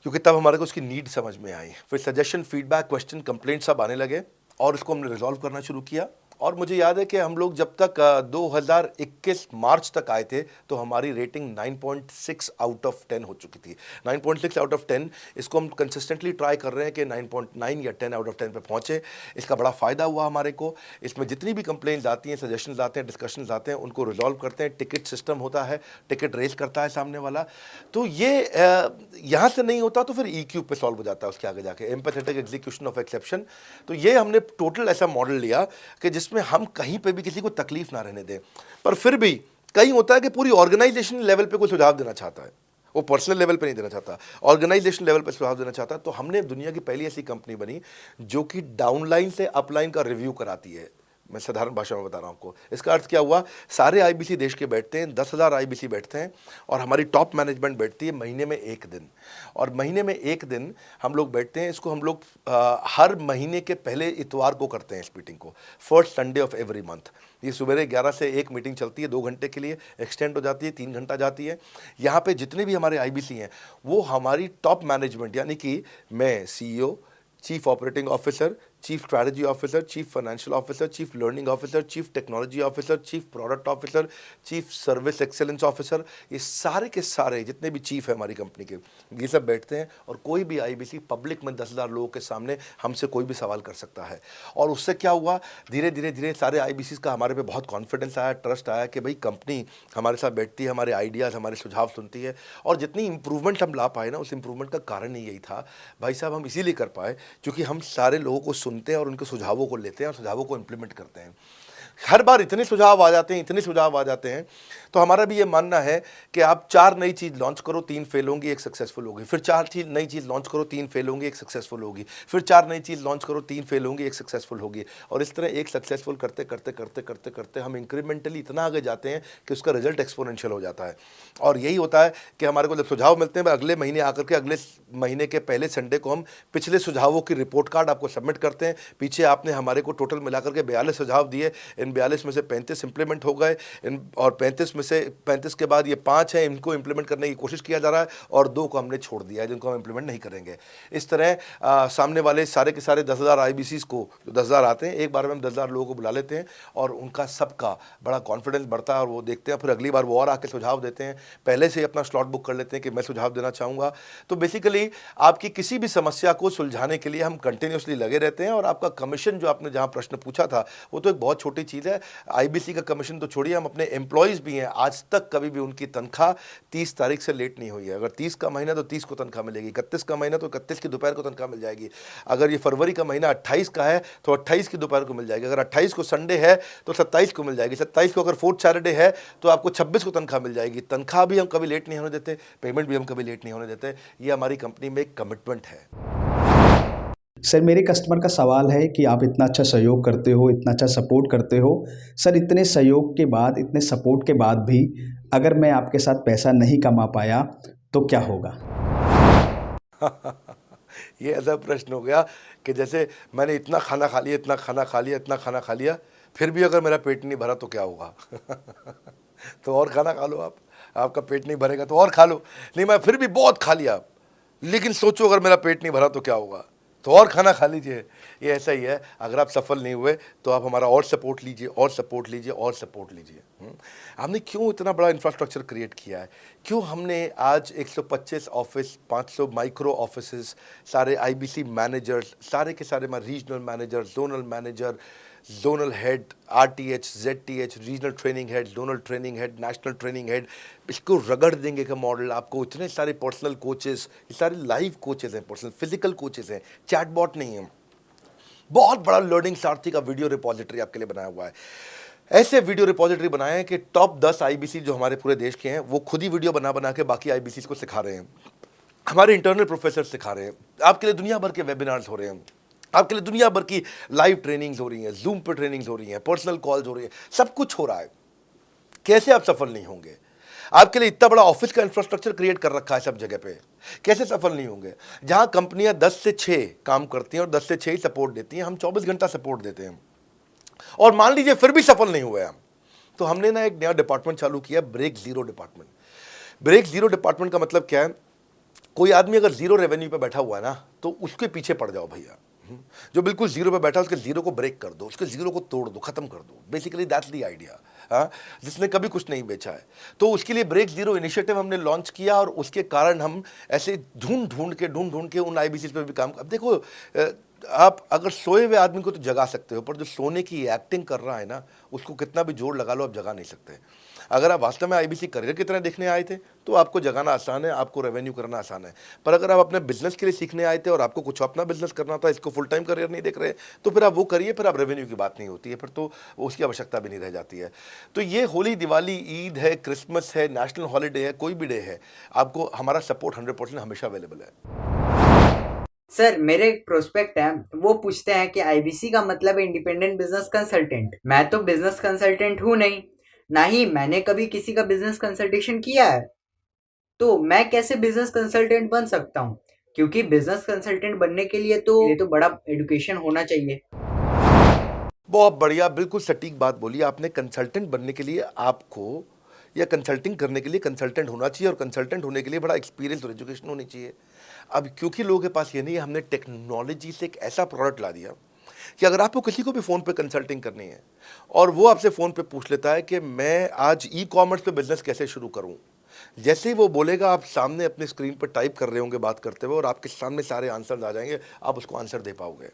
क्योंकि तब हमारे को उसकी नीड समझ में आई। फिर सजेशन, फीडबैक, क्वेश्चन, कंप्लेंट सब आने लगे, और इसको हमने रिजॉल्व करना शुरू किया। और मुझे याद है कि हम लोग जब तक 2021 मार्च तक आए थे तो हमारी रेटिंग 9.6 आउट ऑफ 10 हो चुकी थी। 9.6 आउट ऑफ 10, इसको हम कंसिस्टेंटली ट्राई कर रहे हैं कि 9.9 या 10 आउट ऑफ 10 पे पहुँचे। इसका बड़ा फ़ायदा हुआ हमारे को। इसमें जितनी भी कंप्लेंट्स आती हैं, सजेशंस आते हैं, डिस्कशंस आते हैं, उनको रिजॉल्व करते हैं। टिकट सिस्टम होता है, टिकट रेज करता है सामने वाला। तो ये यहाँ से नहीं होता तो फिर E-क्यूब पे सॉल्व हो जाता है उसके आगे जाके, एम्पैथेटिक एग्जीक्यूशन ऑफ एक्सेप्शन। तो ये हमने टोटल ऐसा मॉडल लिया कि जिसमें हम कहीं पे भी किसी को तकलीफ ना रहने दें। पर फिर भी कहीं होता है कि पूरी ऑर्गेनाइजेशन लेवल पे कोई सुझाव देना चाहता है, वो पर्सनल लेवल पे नहीं देना चाहता, ऑर्गेनाइजेशन लेवल पे सुझाव देना चाहता है। तो हमने दुनिया की पहली ऐसी कंपनी बनी जो कि डाउनलाइन से अपलाइन का रिव्यू कराती है। मैं साधारण भाषा में बता रहा हूँ आपको। इसका अर्थ क्या हुआ? सारे आईबीसी देश के बैठते हैं, 10,000 आईबीसी बैठते हैं, और हमारी टॉप मैनेजमेंट बैठती है महीने में 1 दिन। और महीने में 1 दिन हम लोग बैठते हैं। इसको हम लोग हर महीने के पहले इतवार को करते हैं इस मीटिंग को, first Sunday off every month. ये सुबह 11 से 1 मीटिंग चलती है, 2 घंटे के लिए, एक्सटेंड हो जाती है, 3 घंटा जाती है। यहाँ पे जितने भी हमारे आईबीसी हैं वो हमारी टॉप मैनेजमेंट, यानी कि मैं CEO, chief operating officer, chief strategy officer, chief financial officer, chief learning officer, chief technology officer, chief product officer, chief service excellence officer, ये सारे के सारे जितने भी चीफ है हमारी कंपनी के, ये सब बैठते हैं और कोई भी आईबीसी पब्लिक में 10,000 लोगों के सामने हमसे कोई भी सवाल कर सकता है। और उससे क्या हुआ, धीरे धीरे धीरे सारे आईबीसी का हमारे पे बहुत कॉन्फिडेंस आया, ट्रस्ट आया कि भाई कंपनी हमारे साथ बैठती है, हमारे आइडियाज़, हमारे सुझाव सुनती है। और जितनी इंप्रूवमेंट हम ला पाए ना, उस इंप्रूवमेंट का कारण ही यही था भाई साहब, हम इसीलिए कर पाए क्योंकि हम सारे लोगों को सुनते हैं और उनके सुझावों को लेते हैं और सुझावों को इम्प्लीमेंट करते हैं। हर बार इतने सुझाव आ जाते हैं, इतने सुझाव आ जाते हैं, तो हमारा भी ये मानना है कि आप 4 नई चीज़ लॉन्च करो, 3 फेल होंगी, 1 सक्सेसफुल होगी, फिर 4 नई चीज़ लॉन्च करो, 3 फेल होंगी, 1 सक्सेसफुल होगी, फिर 4 नई चीज़ लॉन्च करो, 3 फेल होंगी, 1 सक्सेसफुल होगी। और इस तरह एक सक्सेसफुल करते करते करते करते करते हम इंक्रीमेंटली इतना आगे जाते हैं कि उसका रिजल्ट एक्सपोनेंशियल हो जाता है। और यही होता है कि हमारे को जब सुझाव मिलते हैं, अगले महीने आकर के अगले महीने के पहले संडे को हम पिछले सुझावों की रिपोर्ट कार्ड आपको सबमिट करते हैं। पीछे आपने हमारे को टोटल मिलाकर के 42 सुझाव दिए, इन 42 में से 35 इंप्लीमेंट हो गए, और 35 में से 35 के बाद ये 5 हैं, इनको इंप्लीमेंट करने की कोशिश किया जा रहा है और 2 को हमने छोड़ दिया है जिनको हम इंप्लीमेंट नहीं करेंगे। इस तरह सामने वाले सारे के सारे 10,000 आईबीसीज को, जो 10,000 आते हैं, एक बार में हम 10,000 लोगों को बुला लेते हैं और उनका सबका बड़ा कॉन्फिडेंस बढ़ता है और वो देखते हैं, फिर अगली बार वो और आके सुझाव देते हैं, पहले से ही अपना स्लॉट बुक कर लेते हैं कि मैं सुझाव देना चाहूँगा। तो बेसिकली आपकी किसी भी समस्या को सुलझाने के लिए हम कंटिन्यूसली लगे रहते हैं। और आपका कमीशन, जो आपने जहाँ प्रश्न पूछा था, वो तो एक बहुत छोटी चीज़ है। आईबीसी का कमीशन तो छोड़िए, हम अपने एम्प्लॉयज़ भी हैं, आज तक कभी भी उनकी तनख्वाह 30 तारीख से लेट नहीं हुई है। अगर 30 का महीना तो 30 को तनख्वाह मिलेगी, 31 का महीना तो 31 की दोपहर को तनख्वाह मिल जाएगी। अगर ये फरवरी का महीना 28 का है तो 28 की दोपहर को मिल जाएगी। अगर 28 को संडे है तो 27 को मिल जाएगी। 27 को अगर फोर्थ सैटरडे है तो आपको 26 को तनख्वाह मिल जाएगी। तनख्वाह भी हम कभी लेट नहीं होने देते, पेमेंट भी हम कभी लेट नहीं होने देते। ये हमारी कंपनी में एक कमिटमेंट है। सर, मेरे कस्टमर का सवाल है कि आप इतना अच्छा सहयोग करते हो, इतना अच्छा सपोर्ट करते हो, सर इतने सहयोग के बाद, इतने सपोर्ट के बाद भी अगर मैं आपके साथ पैसा नहीं कमा पाया तो क्या होगा? ये ऐसा प्रश्न हो गया कि जैसे मैंने इतना खाना खा लिया, इतना खाना खा लिया, इतना खाना खा लिया, फिर भी अगर मेरा पेट नहीं भरा तो क्या होगा? तो और खाना खा लो आप, आपका पेट नहीं भरेगा तो और खा लो। नहीं, मैं फिर भी बहुत खा लिया, लेकिन सोचो अगर मेरा पेट नहीं भरा तो क्या होगा, तो और खाना खा लीजिए। ये ऐसा ही है, अगर आप सफल नहीं हुए तो आप हमारा और सपोर्ट लीजिए, और सपोर्ट लीजिए, और सपोर्ट लीजिए। हमने क्यों इतना बड़ा इंफ्रास्ट्रक्चर क्रिएट किया है, क्यों हमने आज 125 ऑफिस, 500 माइक्रो ऑफिसेस, सारे आईबीसी मैनेजर्स, सारे के सारे regional manager, zonal manager, zonal head, RTH, ZTH, regional training head, zonal training head, national training head, इसको रगड़ देंगे का मॉडल आपको। इतने सारे पर्सनल कोचेस, ये सारे लाइव कोचेस हैं, पर्सनल फिजिकल कोचेस हैं, चैटबॉट नहीं है। बहुत बड़ा लर्निंग सारथी का वीडियो रिपोजिटरी आपके लिए बनाया हुआ है। ऐसे वीडियो रिपोजिटरी बनाए हैं कि टॉप 10 आईबीसी जो हमारे पूरे देश के हैं, वो खुद ही वीडियो बना बना के बाकी आईबीसी को सिखा रहे हैं। हमारे इंटरनल प्रोफेसर सिखा रहे हैं, आपके लिए दुनिया भर के वेबिनार्स हो रहे हैं, आपके लिए दुनिया भर की लाइव ट्रेनिंग्स हो रही हैं, जूम पर ट्रेनिंग्स हो रही हैं, पर्सनल कॉल्स हो रही हैं, सब कुछ हो रहा है। कैसे आप सफल नहीं होंगे? आपके लिए इतना बड़ा ऑफिस का इंफ्रास्ट्रक्चर क्रिएट कर रखा है सब जगह पे, कैसे सफल नहीं होंगे? जहां कंपनियां 10 से 6 काम करती हैं और 10 से 6 ही सपोर्ट देती हैं, हम 24 घंटा सपोर्ट देते हैं। और मान लीजिए फिर भी सफल नहीं हुए हम, तो हमने ना एक नया डिपार्टमेंट चालू किया, break zero department. Break zero department का मतलब क्या है? कोई आदमी अगर जीरो रेवेन्यू पे बैठा हुआ है ना, तो उसके पीछे पड़ जाओ भैया। जो बिल्कुल जीरो पे बैठा है, उसके जीरो को ब्रेक कर दो, उसके जीरो को तोड़ दो, खत्म कर दो। Basically that's the idea. हाँ, जिसने कभी कुछ नहीं बेचा है, तो उसके लिए ब्रेक जीरो इनिशिएटिव हमने लॉन्च किया और उसके कारण हम ऐसे ढूंढ ढूंढ के उन आईबीसी पे भी काम। अब देखो, आप अगर सोए हुए आदमी को तो जगा सकते हो, पर जो सोने की एक्टिंग कर रहा है ना, उसको कितना भी जोर लगा लो, आप जगा नहीं सकते। अगर आप वास्तव में आईबीसी करियर की तरह देखने आए थे तो आपको जगाना आसान है, आपको रेवेन्यू करना आसान है। पर अगर आप अपने बिजनेस के लिए सीखने आए थे और आपको कुछ अपना बिजनेस करना था, इसको फुल टाइम करियर नहीं देख रहे, तो फिर आप वो करिए, फिर आप रेवेन्यू की बात नहीं होती है, फिर तो उसकी आवश्यकता भी नहीं रह जाती है। तो ये होली, दिवाली, ईद है, क्रिसमस है, नेशनल हॉलीडे है, कोई भी डे है, आपको हमारा सपोर्ट 100% हमेशा अवेलेबल है। सर, मेरे एक प्रोस्पेक्ट है, वो पूछते हैं कि आईबीसी का मतलब है इंडिपेंडेंट बिजनेस कंसल्टेंट। मैं तो बिजनेस कंसल्टेंट हूँ नहीं, ना ही मैंने कभी किसी का बिजनेस कंसल्टेशन किया है, तो मैं कैसे बिजनेस कंसल्टेंट बन सकता हूँ? क्योंकि बिजनेस कंसल्टेंट बनने के लिए तो बड़ा एजुकेशन होना चाहिए। बहुत बढ़िया, बिल्कुल सटीक बात बोली आपने। कंसल्टेंट बनने के लिए आपको, या कंसल्टिंग करने के लिए कंसल्टेंट होना चाहिए, और कंसल्टेंट होने के लिए बड़ा एक्सपीरियंस और एजुकेशन होनी चाहिए। अब क्योंकि लोगों के पास ये नहीं है, हमने टेक्नोलॉजी से एक ऐसा प्रोडक्ट ला दिया कि अगर आपको किसी को भी फ़ोन पे कंसल्टिंग करनी है और वो आपसे फ़ोन पे पूछ लेता है कि मैं आज ई-कॉमर्स पे बिज़नेस कैसे शुरू करूं, जैसे ही वो बोलेगा आप सामने अपनी स्क्रीन पर टाइप कर रहे होंगे बात करते हुए और आपके सामने सारे आंसर आ जाएंगे, आप उसको आंसर दे पाओगे।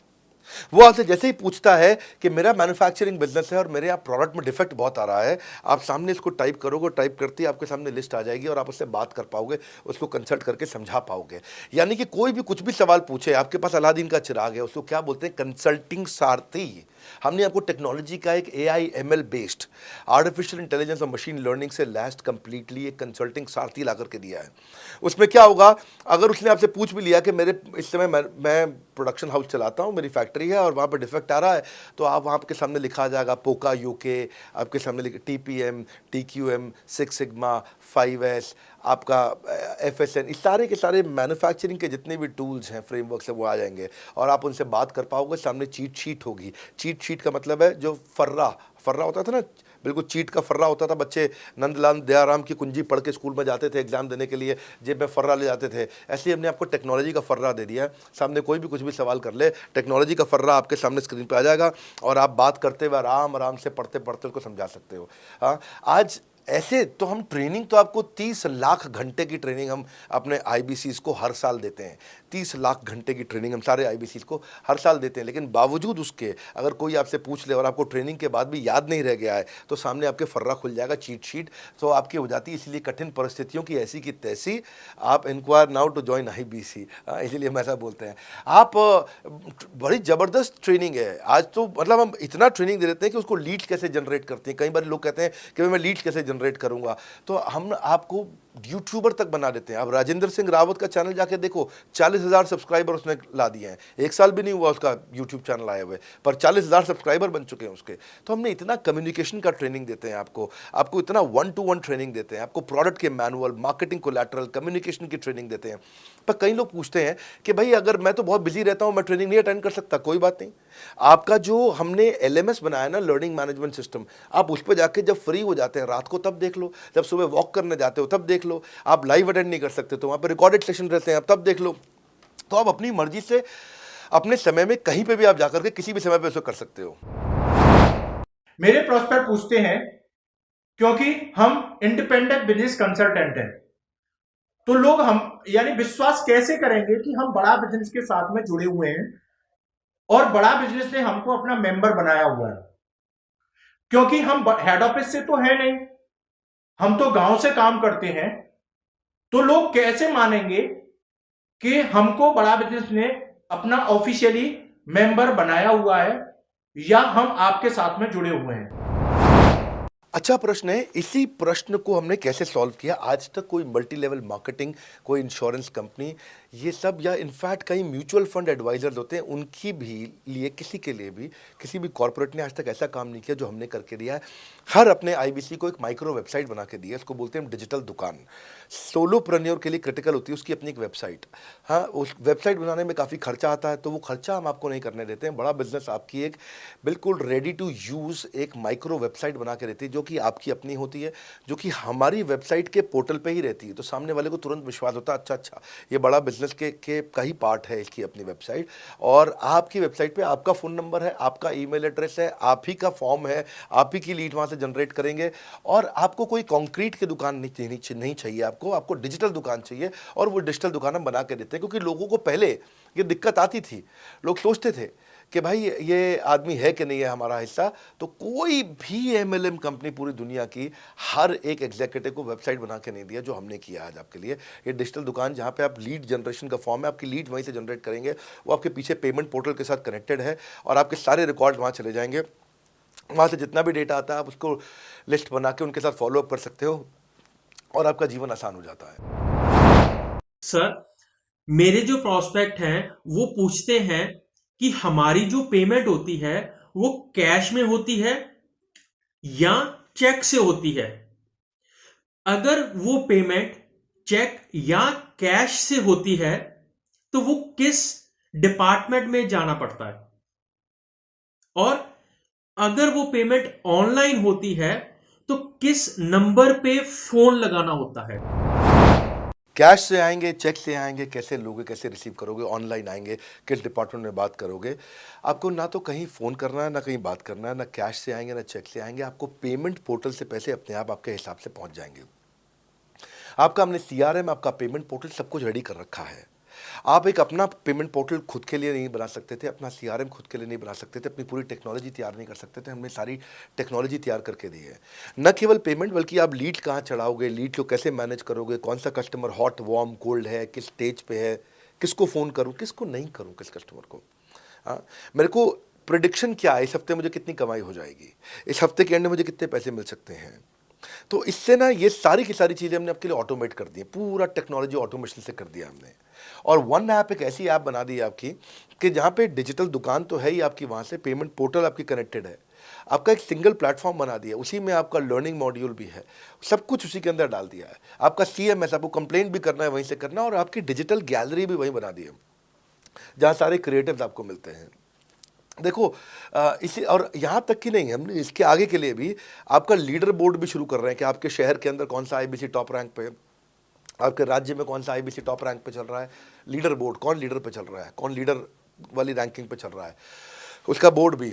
वो आपसे जैसे ही पूछता है कि मेरा मैन्युफैक्चरिंग बिजनेस है और मेरे यहाँ प्रोडक्ट में डिफेक्ट बहुत आ रहा है, आप सामने इसको टाइप करोगे, टाइप करते ही आपके सामने लिस्ट आ जाएगी और आप उससे बात कर पाओगे, उसको कंसल्ट करके समझा पाओगे। यानी कि कोई भी कुछ भी सवाल पूछे, आपके पास अलादीन का चिराग है, उसको क्या बोलते हैं, कंसल्टिंग सारथी। हमने आपको टेक्नोलॉजी का एक AI ML based artificial intelligence और मशीन लर्निंग से लैस्ड कंप्लीटली एक कंसल्टिंग सारथी ला करके दिया है। उसमें क्या होगा, अगर उसने आपसे पूछ भी लिया कि मेरे इस समय मैं प्रोडक्शन हाउस चलाता हूँ, मेरी फैक्ट्री है और वहाँ पर डिफेक्ट आ रहा है, तो आप वहाँ के सामने लिखा जाएगा पोका UK, आपके सामने TPM, TQM, 6 सिग्मा, 5S, आपका FSN, इस सारे के सारे मैन्युफैक्चरिंग के जितने भी टूल्स हैं, फ्रेमवर्क्स हैं, वो आ जाएंगे और आप उनसे बात कर पाओगे। सामने चीट शीट होगी। चीट शीट का मतलब है जो फर्रा होता था ना, बिल्कुल चीट का फर्रा होता था। बच्चे नंदलाल दयाराम की कुंजी पढ़ के स्कूल में जाते थे एग्जाम देने के लिए, जेब में फर्रा ले जाते थे। ऐसे ही हमने आपको टेक्नोलॉजी का फर्रा दे दिया है। सामने कोई भी कुछ भी सवाल कर ले, टेक्नोलॉजी का फर्रा आपके सामने स्क्रीन पे आ जाएगा और आप बात करते हुए आराम से पढ़ते पढ़ते उसको समझा सकते हो। हाँ, आज ऐसे तो हम ट्रेनिंग तो आपको 30 लाख घंटे की ट्रेनिंग हम अपने IBCs को हर साल देते हैं। 30 लाख घंटे की ट्रेनिंग हम सारे IBCs को हर साल देते हैं। लेकिन बावजूद उसके अगर कोई आपसे पूछ ले और आपको ट्रेनिंग के बाद भी याद नहीं रह गया है, तो सामने आपके फर्रा खुल जाएगा, चीट शीट तो आपकी हो जाती है। इसलिए कठिन परिस्थितियों की ऐसी की तैसी, आप inquire now to join IBC, इसीलिए हम ऐसा बोलते हैं। आप बड़ी ज़बरदस्त ट्रेनिंग है आज तो, मतलब हम इतना ट्रेनिंग दे देते हैं कि उसको लीड्स कैसे जनरेट करते हैं। कई बार लोग कहते हैं कि मैं लीड्स कैसे जनरेट करूंगा, तो हम आपको यूट्यूबर तक बना देते हैं। अब राजेंद्र सिंह रावत का चैनल जाके देखो, 40,000 सब्सक्राइबर उसने ला दिए हैं। 1 साल भी नहीं हुआ उसका यूट्यूब चैनल आए हुए, पर 40,000 सब्सक्राइबर बन चुके हैं उसके। तो हमने इतना कम्युनिकेशन का ट्रेनिंग देते हैं आपको इतना 1-to-1 ट्रेनिंग देते हैं, आपको प्रोडक्ट के मैनुअल, मार्केटिंग कोलैटरल, कम्युनिकेशन की ट्रेनिंग देते हैं। पर कई लोग पूछते हैं कि भाई अगर मैं तो बहुत बिजी रहता हूं, मैं ट्रेनिंग नहीं अटेंड कर सकता। कोई बात नहीं, आपका जो हमने LMS बनाया ना, लर्निंग मैनेजमेंट सिस्टम, आप उस पर जाके जब फ्री हो जाते हैं रात को तब देख लो, जब सुबह वॉक करने जाते हो तब देख लो। आप लाइव अटेंड नहीं कर सकते तो वहाँ पर रिकॉर्डेड सेशन रहते हैं, आप तब देख लो। तो आप अपनी मर्जी से अपने समय में कहीं पे भी आप जाकर के किसी भी समय पे उसको कर सकते हो। मेरे प्रोस्पेक्ट पूछते हैं, क्योंकि हम इंडिपेंडेंट बिजनेस कंसल्टेंट हैं, तो लोग हम यानी विश्वास कैसे करेंगे कि हम बड़ा बिजनेस के साथ में जुड़े हुए हैं और बड़ा बिजनेस ने हमको अपना मेंबर बनाया हुआ है। क्योंकि हम हेड ऑफिस से तो है नहीं, हम तो गांव से काम करते हैं, तो लोग कैसे मानेंगे कि हमको बड़ा बिजनेस ने अपना ऑफिशियली मेंबर बनाया हुआ है या हम आपके साथ में जुड़े हुए हैं। अच्छा प्रश्न है। इसी प्रश्न को हमने कैसे सॉल्व किया, आज तक कोई मल्टी लेवल मार्केटिंग, कोई इंश्योरेंस कंपनी, ये सब, या इनफैक्ट कई म्यूचुअल फंड एडवाइजर्स होते हैं, उनकी भी लिए किसी के लिए भी किसी भी कॉर्पोरेट ने आज तक ऐसा काम नहीं किया जो हमने करके दिया है। हर अपने IBC को एक माइक्रो वेबसाइट बना के दी है, इसको बोलते हैं हम डिजिटल दुकान। सोलोप्रेन्योर के लिए क्रिटिकल होती है उसकी अपनी एक वेबसाइट। हाँ, उस वेबसाइट बनाने में काफ़ी खर्चा आता है, तो वो खर्चा हम आपको नहीं करने देते हैं। बड़ा बिजनेस आपकी एक बिल्कुल रेडी टू यूज़ एक माइक्रो वेबसाइट बना के देती है, जो कि आपकी अपनी होती है, जो कि हमारी वेबसाइट के पोर्टल पे ही रहती है। तो सामने वाले को तुरंत विश्वास होता है, अच्छा ये बड़ा बिजनेस के का ही पार्ट है इसकी अपनी वेबसाइट। और आपकी वेबसाइट पे आपका फ़ोन नंबर है, आपका ईमेल एड्रेस है, आप ही का फॉर्म है, आप ही की लीड वहाँ से जनरेट करेंगे। और आपको कोई कंक्रीट की दुकान नहीं चाहिए, आपको डिजिटल दुकान चाहिए। और वो डिजिटल दुकान हम बना के देते हैं, क्योंकि लोगों को पहले ये दिक्कत आती थी, लोग सोचते थे कि भाई ये आदमी है कि नहीं है हमारा हिस्सा। तो कोई भी MLM कंपनी पूरी दुनिया की हर एक एग्जीक्यूटिव को वेबसाइट बना के नहीं दिया जो हमने किया आज आपके लिए। ये डिजिटल दुकान जहाँ पे आप लीड जनरेशन का फॉर्म है, आपकी लीड वहीं से जनरेट करेंगे, वो आपके पीछे पेमेंट पोर्टल के साथ कनेक्टेड है और आपके सारे रिकॉर्ड वहाँ चले जाएंगे। वहाँ से जितना भी डेटा आता है आप उसको लिस्ट बना के उनके साथ फॉलोअप कर सकते हो और आपका जीवन आसान हो जाता है। सर, मेरे जो प्रोस्पेक्ट हैं वो पूछते हैं कि हमारी जो पेमेंट होती है वो कैश में होती है या चेक से होती है। अगर वो पेमेंट चेक या कैश से होती है तो वो किस डिपार्टमेंट में जाना पड़ता है, और अगर वो पेमेंट ऑनलाइन होती है तो किस नंबर पे फोन लगाना होता है। कैश से आएंगे, चेक से आएंगे, कैसे लोगे, कैसे रिसीव करोगे, ऑनलाइन आएंगे, किस डिपार्टमेंट में बात करोगे। आपको ना तो कहीं फ़ोन करना है, ना कहीं बात करना है, ना कैश से आएंगे, ना चेक से आएंगे। आपको पेमेंट पोर्टल से पैसे अपने आप आपके हिसाब से पहुंच जाएंगे। आपका हमने CRM, आपका पेमेंट पोर्टल सब कुछ रेडी कर रखा है। आप एक अपना पेमेंट पोर्टल खुद के लिए नहीं बना सकते थे, अपना CRM खुद के लिए नहीं बना सकते थे, अपनी पूरी टेक्नोलॉजी तैयार नहीं कर सकते थे। हमने सारी टेक्नोलॉजी तैयार करके दी है। न केवल पेमेंट, बल्कि आप लीड कहाँ चढ़ाओगे, लीड को कैसे मैनेज करोगे, कौन सा कस्टमर हॉट, वार्म, कोल्ड है, किस स्टेज पे है, किसको फ़ोन करूँ, किसको नहीं करूँ, किस कस्टमर को। हाँ, मेरे को प्रिडिक्शन क्या है, इस हफ्ते मुझे कितनी कमाई हो जाएगी, इस हफ्ते के एंड में मुझे कितने पैसे मिल सकते हैं। तो इससे ना ये सारी की सारी चीज़ें हमने आपके लिए ऑटोमेट कर दी है, पूरा टेक्नोलॉजी ऑटोमेशन से कर दिया हमने। और वन ऐप एक ऐसी ऐप बना दी है आपकी कि जहाँ पे डिजिटल दुकान तो है ही आपकी, वहाँ से पेमेंट पोर्टल आपकी कनेक्टेड है, आपका एक सिंगल प्लेटफॉर्म बना दिया, उसी में आपका लर्निंग मॉड्यूल भी है, सब कुछ उसी के अंदर डाल दिया है। आपका CMS, आपको कंप्लेंट भी करना है वहीं से करना, और आपकी डिजिटल गैलरी भी वहीं बना दी है, जहाँ सारे क्रिएटिव्स आपको मिलते हैं। देखो इसी, और यहाँ तक कि नहीं, हमने इसके आगे के लिए भी आपका लीडर बोर्ड भी शुरू कर रहे हैं कि आपके शहर के अंदर कौन सा IBC टॉप रैंक पे, आपके राज्य में कौन सा IBC टॉप रैंक पे चल रहा है, लीडर बोर्ड कौन लीडर पे चल रहा है, कौन लीडर वाली रैंकिंग पे चल रहा है, उसका बोर्ड भी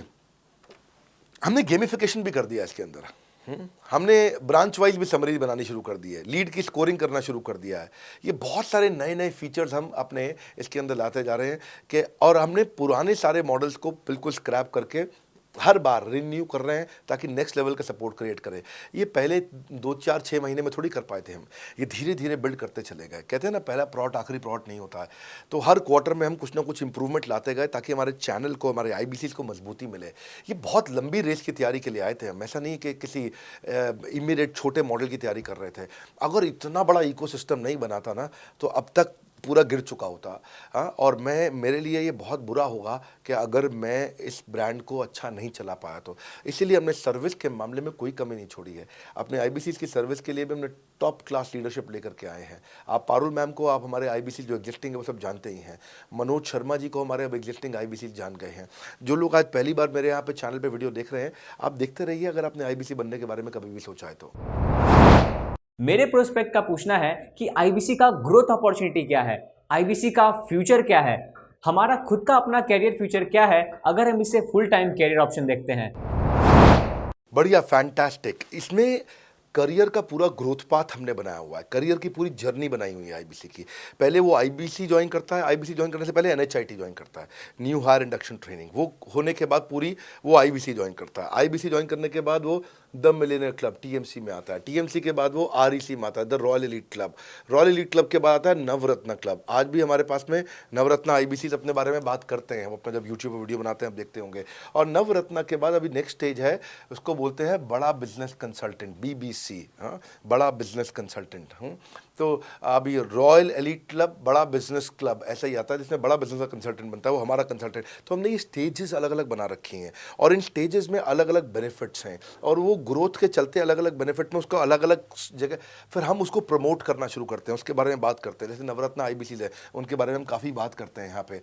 हमने गेमिफिकेशन भी कर दिया इसके अंदर। हमने ब्रांच वाइज भी समरीज बनानी शुरू कर दी है, लीड की स्कोरिंग करना शुरू कर दिया है। ये बहुत सारे नए नए फीचर्स हम अपने इसके अंदर लाते जा रहे हैं कि, और हमने पुराने सारे मॉडल्स को बिल्कुल स्क्रैप करके हर बार रिन्यू कर रहे हैं ताकि नेक्स्ट लेवल का सपोर्ट क्रिएट करें। ये पहले 2-4-6 महीने में थोड़ी कर पाए थे हम, ये धीरे धीरे बिल्ड करते चले गए। कहते हैं ना, पहला प्लॉट आखिरी प्लॉट नहीं होता है। तो हर क्वार्टर में हम कुछ ना कुछ इंप्रूवमेंट लाते गए ताकि हमारे चैनल को, हमारे IBCs को मजबूती मिले। ये बहुत लंबी रेस की तैयारी के लिए आए थे हम, ऐसा नहीं कि किसी इमीडिएट छोटे मॉडल की तैयारी कर रहे थे। अगर इतना बड़ा इकोसिस्टम नहीं बनाता ना तो अब तक पूरा गिर चुका होता। हाँ, और मेरे लिए ये बहुत बुरा होगा कि अगर मैं इस ब्रांड को अच्छा नहीं चला पाया तो। इसीलिए हमने सर्विस के मामले में कोई कमी नहीं छोड़ी है। अपने IBCs की सर्विस के लिए भी हमने टॉप क्लास लीडरशिप लेकर के आए हैं। आप पारुल मैम को, आप हमारे IBC जो एग्जिस्टिंग है वो सब जानते ही हैं। मनोज शर्मा जी को हमारे अब एग्जिस्टिंग IBC जान गए हैं। जो लोग आज पहली बार मेरे यहाँ पे चैनल पे वीडियो देख रहे हैं, आप देखते रहिए अगर आपने IBC बनने के बारे में कभी भी सोचा है तो। मेरे प्रोस्पेक्ट का पूछना है कि IBC का ग्रोथ अपॉर्चुनिटी क्या है, IBC का फ्यूचर क्या है, हमारा खुद का अपना कैरियर फ्यूचर क्या है अगर हम इसे फुल टाइम कैरियर ऑप्शन देखते हैं। बढ़िया, फैंटास्टिक। इसमें करियर का पूरा ग्रोथ पाथ हमने बनाया हुआ है, करियर की पूरी जर्नी बनाई हुई है IBC की। पहले वो IBC ज्वाइन करता है, IBC ज्वाइन करने से पहले NHIT ज्वाइन करता है, न्यू हायर इंडक्शन ट्रेनिंग। वो होने के बाद पूरी वो IBC ज्वाइन करता है। IBC ज्वाइन करने के बाद वो द मिलेनियर क्लब TMC में आता है, TMC के बाद वो REC में आता है, the royal elite club, royal elite club के बाद आता है नवरत्न क्लब। आज भी हमारे पास में नवरत्न IBCs अपने बारे में बात करते हैं, हम अपना जब यूट्यूब पर वीडियो बनाते हैं आप देखते होंगे। और नवरत्न के बाद अभी नेक्स्ट स्टेज है, उसको बोलते हैं बड़ा बिजनेस कंसल्टेंट, BBC। हाँ, बड़ा बिजनेस कंसल्टेंट। तो अभी रॉयल एलीट क्लब, बड़ा बिजनेस क्लब, ऐसा ही आता है जिसमें बड़ा बिजनेस का कंसल्टेंट बनता है, वो हमारा कंसल्टेंट। तो हमने ये स्टेजेस अलग अलग बना रखी हैं और इन स्टेजेस में अलग अलग बेनिफिट्स हैं और वो ग्रोथ के चलते अलग अलग बेनिफिट में उसको अलग अलग जगह फिर हम उसको प्रमोट करना शुरू करते हैं, उसके बारे में बात करते हैं। जैसे नवरत्न IBCs है, उनके बारे में हम काफ़ी बात करते हैं यहाँ पे।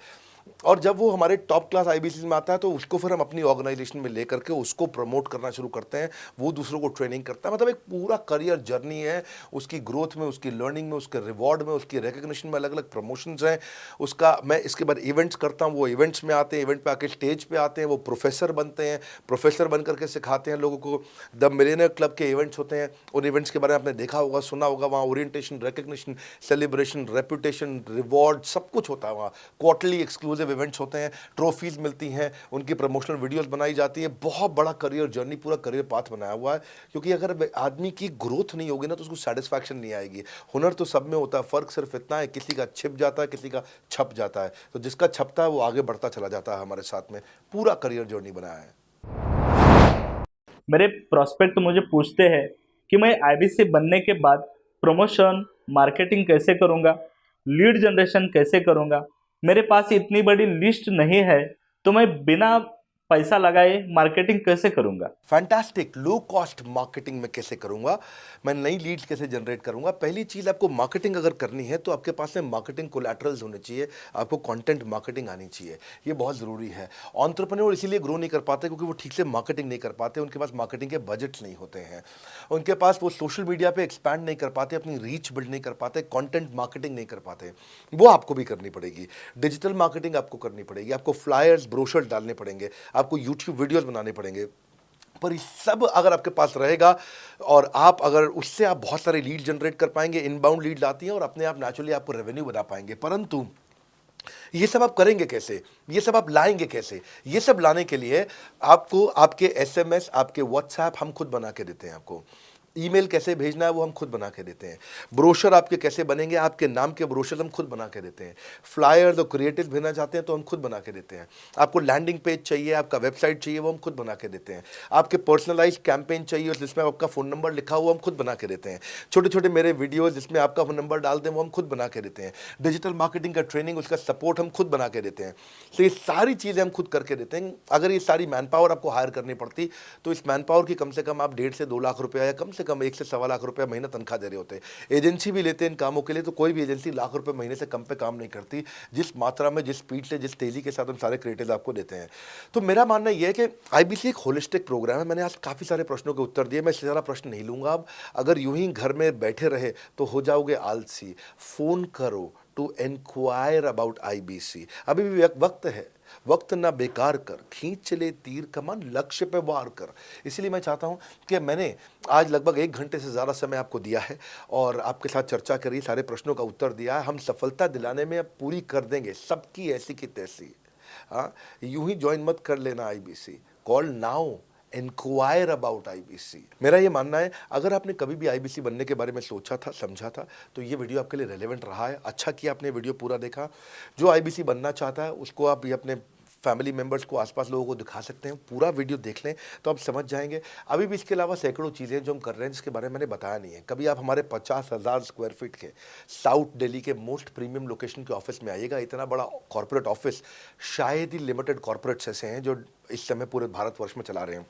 और जब वो हमारे टॉप क्लास IBCs में आता है तो उसको फिर हम अपनी ऑर्गेनाइजेशन में लेकर के उसको प्रमोट करना शुरू करते हैं, वो दूसरों को ट्रेनिंग करता है। मतलब एक पूरा करियर जर्नी है, उसकी ग्रोथ में, उसकी लर्निंग में, उसके रिवॉर्ड में, उसकी रिकग्निशन में अलग अलग प्रमोशंस हैं उसका। मैं इसके बाद इवेंट्स करता हूँ, वो इवेंट्स में आते हैं, इवेंट पे आके स्टेज पे आते हैं, वो प्रोफेसर बनते हैं, प्रोफेसर बन करके सिखाते हैं लोगों को। द मिलेनियर क्लब के इवेंट्स होते हैं, उन इवेंट्स के बारे में आपने देखा होगा, सुना होगा। वहाँ orientation, recognition, celebration, reputation, reward सब कुछ होता है। वहाँ क्वार्टरली एक्सक्लूसिव इवेंट्स होते हैं, ट्रॉफीज मिलती हैं, उनकी प्रमोशनल वीडियोस बनाई जाती है। बहुत बड़ा करियर जर्नी, पूरा करियर पाथ बनाया हुआ है। क्योंकि अगर आदमी की ग्रोथ नहीं होगी ना तो उसको सेटिस्फैक्शन नहीं आएगी। हुनर तो सब में होता है, फ़र्क सिर्फ इतना है, किसी का छिप जाता है, किसी का छप जाता है। तो जिसका छपता है वो आगे बढ़ता चला जाता है। हमारे साथ में पूरा करियर जर्नी बनाया है। मेरे प्रोस्पेक्ट मुझे पूछते हैं कि मैं IBC बनने के बाद प्रमोशन, मार्केटिंग कैसे करूँगा, लीड जनरेशन कैसे करूँगा। मेरे पास इतनी बड़ी लिस्ट नहीं है, तो मैं बिना पैसा लगाए मार्केटिंग कैसे करूंगा? फैंटास्टिक। लो कॉस्ट मार्केटिंग में कैसे करूंगा, मैं नई लीड्स कैसे जनरेट करूंगा। पहली चीज़, आपको मार्केटिंग अगर करनी है तो आपके पास में मार्केटिंग कोलैटरल्स होने चाहिए, आपको कंटेंट मार्केटिंग आनी चाहिए, ये बहुत ज़रूरी है। एंटरप्रेन्योर इसीलिए ग्रो नहीं कर पाते क्योंकि वो ठीक से मार्केटिंग नहीं कर पाते, उनके पास मार्केटिंग के बजट्स नहीं होते हैं, उनके पास वो सोशल मीडिया पे एक्सपैंड नहीं कर पाते, अपनी रीच बिल्ड नहीं कर पाते, कंटेंट मार्केटिंग नहीं कर पाते। वो आपको भी करनी पड़ेगी। डिजिटल मार्केटिंग आपको करनी पड़ेगी, आपको फ्लायर्स ब्रोशर्स डालने पड़ेंगे, आपको यूट्यूब वीडियोस बनाने पड़ेंगे। पर ये सब अगर आपके पास रहेगा और आप अगर उससे आप बहुत सारे लीड जनरेट कर पाएंगे, इनबाउंड लीड आती हैं और अपने आप नेचुरली आपको रेवेन्यू बना पाएंगे। परंतु ये सब आप करेंगे कैसे, ये सब आप लाएंगे कैसे? ये सब लाने के लिए आपको आपके एसएमएस, आपके व्हाट्सएप हम खुद बना के देते हैं। आपको ईमेल कैसे भेजना है वो हम खुद बना के देते हैं। ब्रोशर आपके कैसे बनेंगे, आपके नाम के ब्रोशर हम खुद बना के देते हैं। फ्लायर्स और क्रिएटिव भेजना चाहते हैं तो हम खुद बना के देते हैं। आपको लैंडिंग पेज चाहिए, आपका वेबसाइट चाहिए, वो हम खुद बना के देते हैं। आपके पर्सनलाइज्ड कैंपेन चाहिए और जिसमें आपका फ़ोन नंबर लिखा हुआ हम खुद बना के देते हैं। छोटे छोटे मेरे वीडियोज़ जिसमें आपका फ़ोन नंबर डाल दें वो हम खुद बना के देते हैं। डिजिटल मार्केटिंग का ट्रेनिंग, उसका सपोर्ट हम खुद बना के देते हैं। तो ये सारी चीज़ें हम खुद करके देते हैं। अगर ये सारी मैन पावर आपको हायर करनी पड़ती तो इस मैन पावर की कम से कम आप 1.5 से 2 लाख रुपया या कम से कम 1 से 1.25 लाख रुपया महीना तनख्वाह दे रहे होते हैं। एजेंसी भी लेते हैं इन कामों के लिए, तो कोई भी एजेंसी लाख रुपए महीने से कम पे काम नहीं करती, जिस मात्रा में, जिस स्पीड से, जिस तेजी के साथ हम सारे क्रिएटिव आपको देते हैं। तो मेरा मानना यह है कि आईबीसी एक होलिस्टिक प्रोग्राम है। मैंने आज काफ़ी सारे प्रश्नों के उत्तर दिए, मैं इससे ज़्यादा प्रश्न नहीं लूँगा अब। अगर यूं ही घर में बैठे रहे तो हो जाओगे आलसी। फ़ोन करो टू इंक्वायर अबाउट आईबीसी। अभी भी वक्त है, वक्त ना बेकार कर, खींच चले तीर कमान, लक्ष्य पे वार कर। इसलिए मैं चाहता हूं कि मैंने आज लगभग 1 घंटे से ज़्यादा समय आपको दिया है और आपके साथ चर्चा करी, सारे प्रश्नों का उत्तर दिया है। हम सफलता दिलाने में अब पूरी कर देंगे सबकी ऐसी की तैसी। हाँ, यूं ही ज्वाइन मत कर लेना IBC, call now, inquire about IBC. मेरा ये मानना है, अगर आपने कभी भी आईबीसी बनने के बारे में सोचा था, समझा था, तो ये वीडियो आपके लिए रेलेवेंट रहा है। अच्छा किया आपने वीडियो पूरा देखा। जो आईबीसी बनना चाहता है उसको आप ये अपने फैमिली मेम्बर्स को, आसपास लोगों को दिखा सकते हैं। पूरा वीडियो देख लें तो आप समझ जाएंगे। अभी भी इसके अलावा सैकड़ों चीज़ें जो हम कर रहे हैं जिसके बारे में मैंने बताया नहीं है। कभी आप हमारे 50,000 स्क्वायर फीट के साउथ दिल्ली के मोस्ट प्रीमियम लोकेशन के ऑफिस में आइएगा। इतना बड़ा कॉर्पोरेट ऑफिस शायद ही लिमिटेड कॉर्पोरेट्स ऐसे हैं जो इस समय पूरे भारतवर्ष में चला रहे हैं।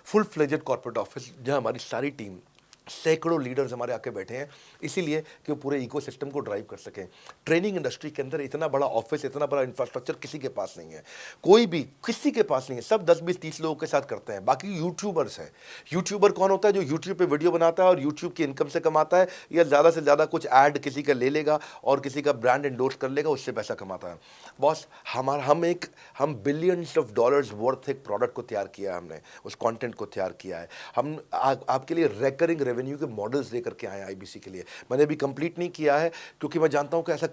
फुल फ्लेजेड कॉर्पोरेट ऑफिस जहां हमारी सारी टीम, सैकड़ों लीडर्स हमारे आके बैठे हैं, इसीलिए कि वो पूरे इकोसिस्टम को ड्राइव कर सकें। ट्रेनिंग इंडस्ट्री के अंदर इतना बड़ा ऑफिस, इतना बड़ा इंफ्रास्ट्रक्चर किसी के पास नहीं है, कोई भी किसी के पास नहीं है। सब 10, 20, 30 लोगों के साथ करते हैं। बाकी यूट्यूबर्स हैं। यूट्यूबर कौन होता है? जो यूट्यूब पे वीडियो बनाता है और यूट्यूब की इनकम से कमाता है, या ज़्यादा से ज़्यादा कुछ ऐड किसी का ले लेगा और किसी का ब्रांड एंडोर्स कर लेगा, उससे पैसा कमाता है। बॉस, हम बिलियंस ऑफ डॉलर्स वर्थ एक प्रोडक्ट को तैयार किया है, हमने उस कंटेंट को तैयार किया है। हम आपके लिए रेकरिंग रेवेन्यू के मॉडल्स लेकर के आए हैं आईबीसी के लिए। मैंने अभी कंप्लीट नहीं किया है क्योंकि मैं जानता हूं कि ऐसा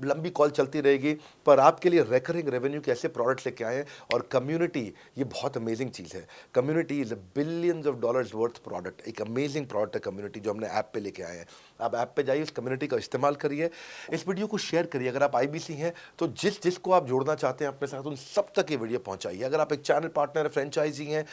लंबी कॉल चलती रहेगी, पर आपके लिए रेकरिंग रेवेन्यू के ऐसे प्रोडक्ट्स लेके आए हैं। और कम्युनिटी, ये बहुत अमेजिंग चीज़ है। Community is a billions of dollars worth product. एक अमेजिंग प्रोडक्ट है कम्युनिटी, जो हमने ऐप पे लेके आए हैं। आप ऐप पे जाइए, उस कम्युनिटी का इस्तेमाल करिए, इस वीडियो को शेयर करिए। अगर आप आईबीसी हैं तो जिसको आप जोड़ना चाहते हैं अपने साथ, उन सब तक ये वीडियो पहुंचाइए। अगर आप एक चैनल पार्टनर, फ्रेंचाइजी हैं,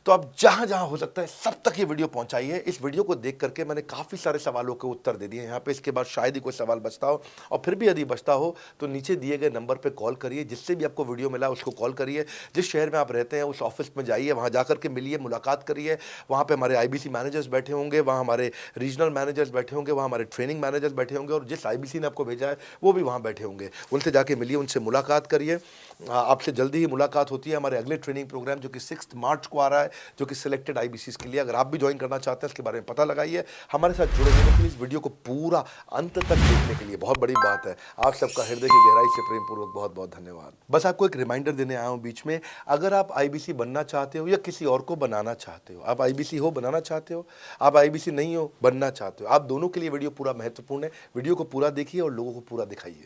तो आप जहां जहां हो सकता है सब तक ये वीडियो पहुंचाइए। इस वीडियो को देख करके मैंने काफ़ी सारे सवालों के उत्तर दे दिए यहाँ पे। इसके बाद शायद ही कोई सवाल बचता हो, और फिर भी यदि बचता हो तो नीचे दिए गए नंबर पे कॉल करिए। जिससे भी आपको वीडियो मिला उसको कॉल करिए। जिस शहर में आप रहते हैं उस ऑफिस में जाइए, वहाँ जाकर के मिलिए, मुलाकात करिए। वहाँ पे हमारे आईबीसी मैनेजर्स बैठे होंगे, वहाँ हमारे रीजनल मैनेजर्स बैठे होंगे, वहाँ हमारे ट्रेनिंग मैनेजर्स बैठे होंगे, और जिस आईबीसी ने आपको भेजा है वो भी वहाँ बैठे होंगे। उनसे जाके मिलिए, उनसे मुलाकात करिए। आपसे जल्दी ही मुलाकात होती है। हमारे अगले ट्रेनिंग प्रोग्राम जो कि 6 मार्च को आ रहा है, जो कि सिलेक्टेड आईबीसी के लिए, अगर आप भी ज्वाइन करना चाहते हैं इसके बारे में पता लगाइए। हमारे साथ जुड़े रहने के लिए, इस वीडियो को पूरा अंत तक देखने के लिए बहुत बड़ी बात है। आप सबका हृदय की गहराई से प्रेम पूर्वक बहुत बहुत धन्यवाद। बस आपको एक रिमाइंडर देने आया हूँ बीच में, अगर आप आईबीसी बनना चाहते हो या किसी और को बनाना चाहते हो, आप आईबीसी हो बनाना चाहते हो, आप आईबीसी नहीं हो बनना चाहते हो, आप दोनों के लिए वीडियो पूरा महत्वपूर्ण है। वीडियो को पूरा देखिए और लोगों को पूरा दिखाइए।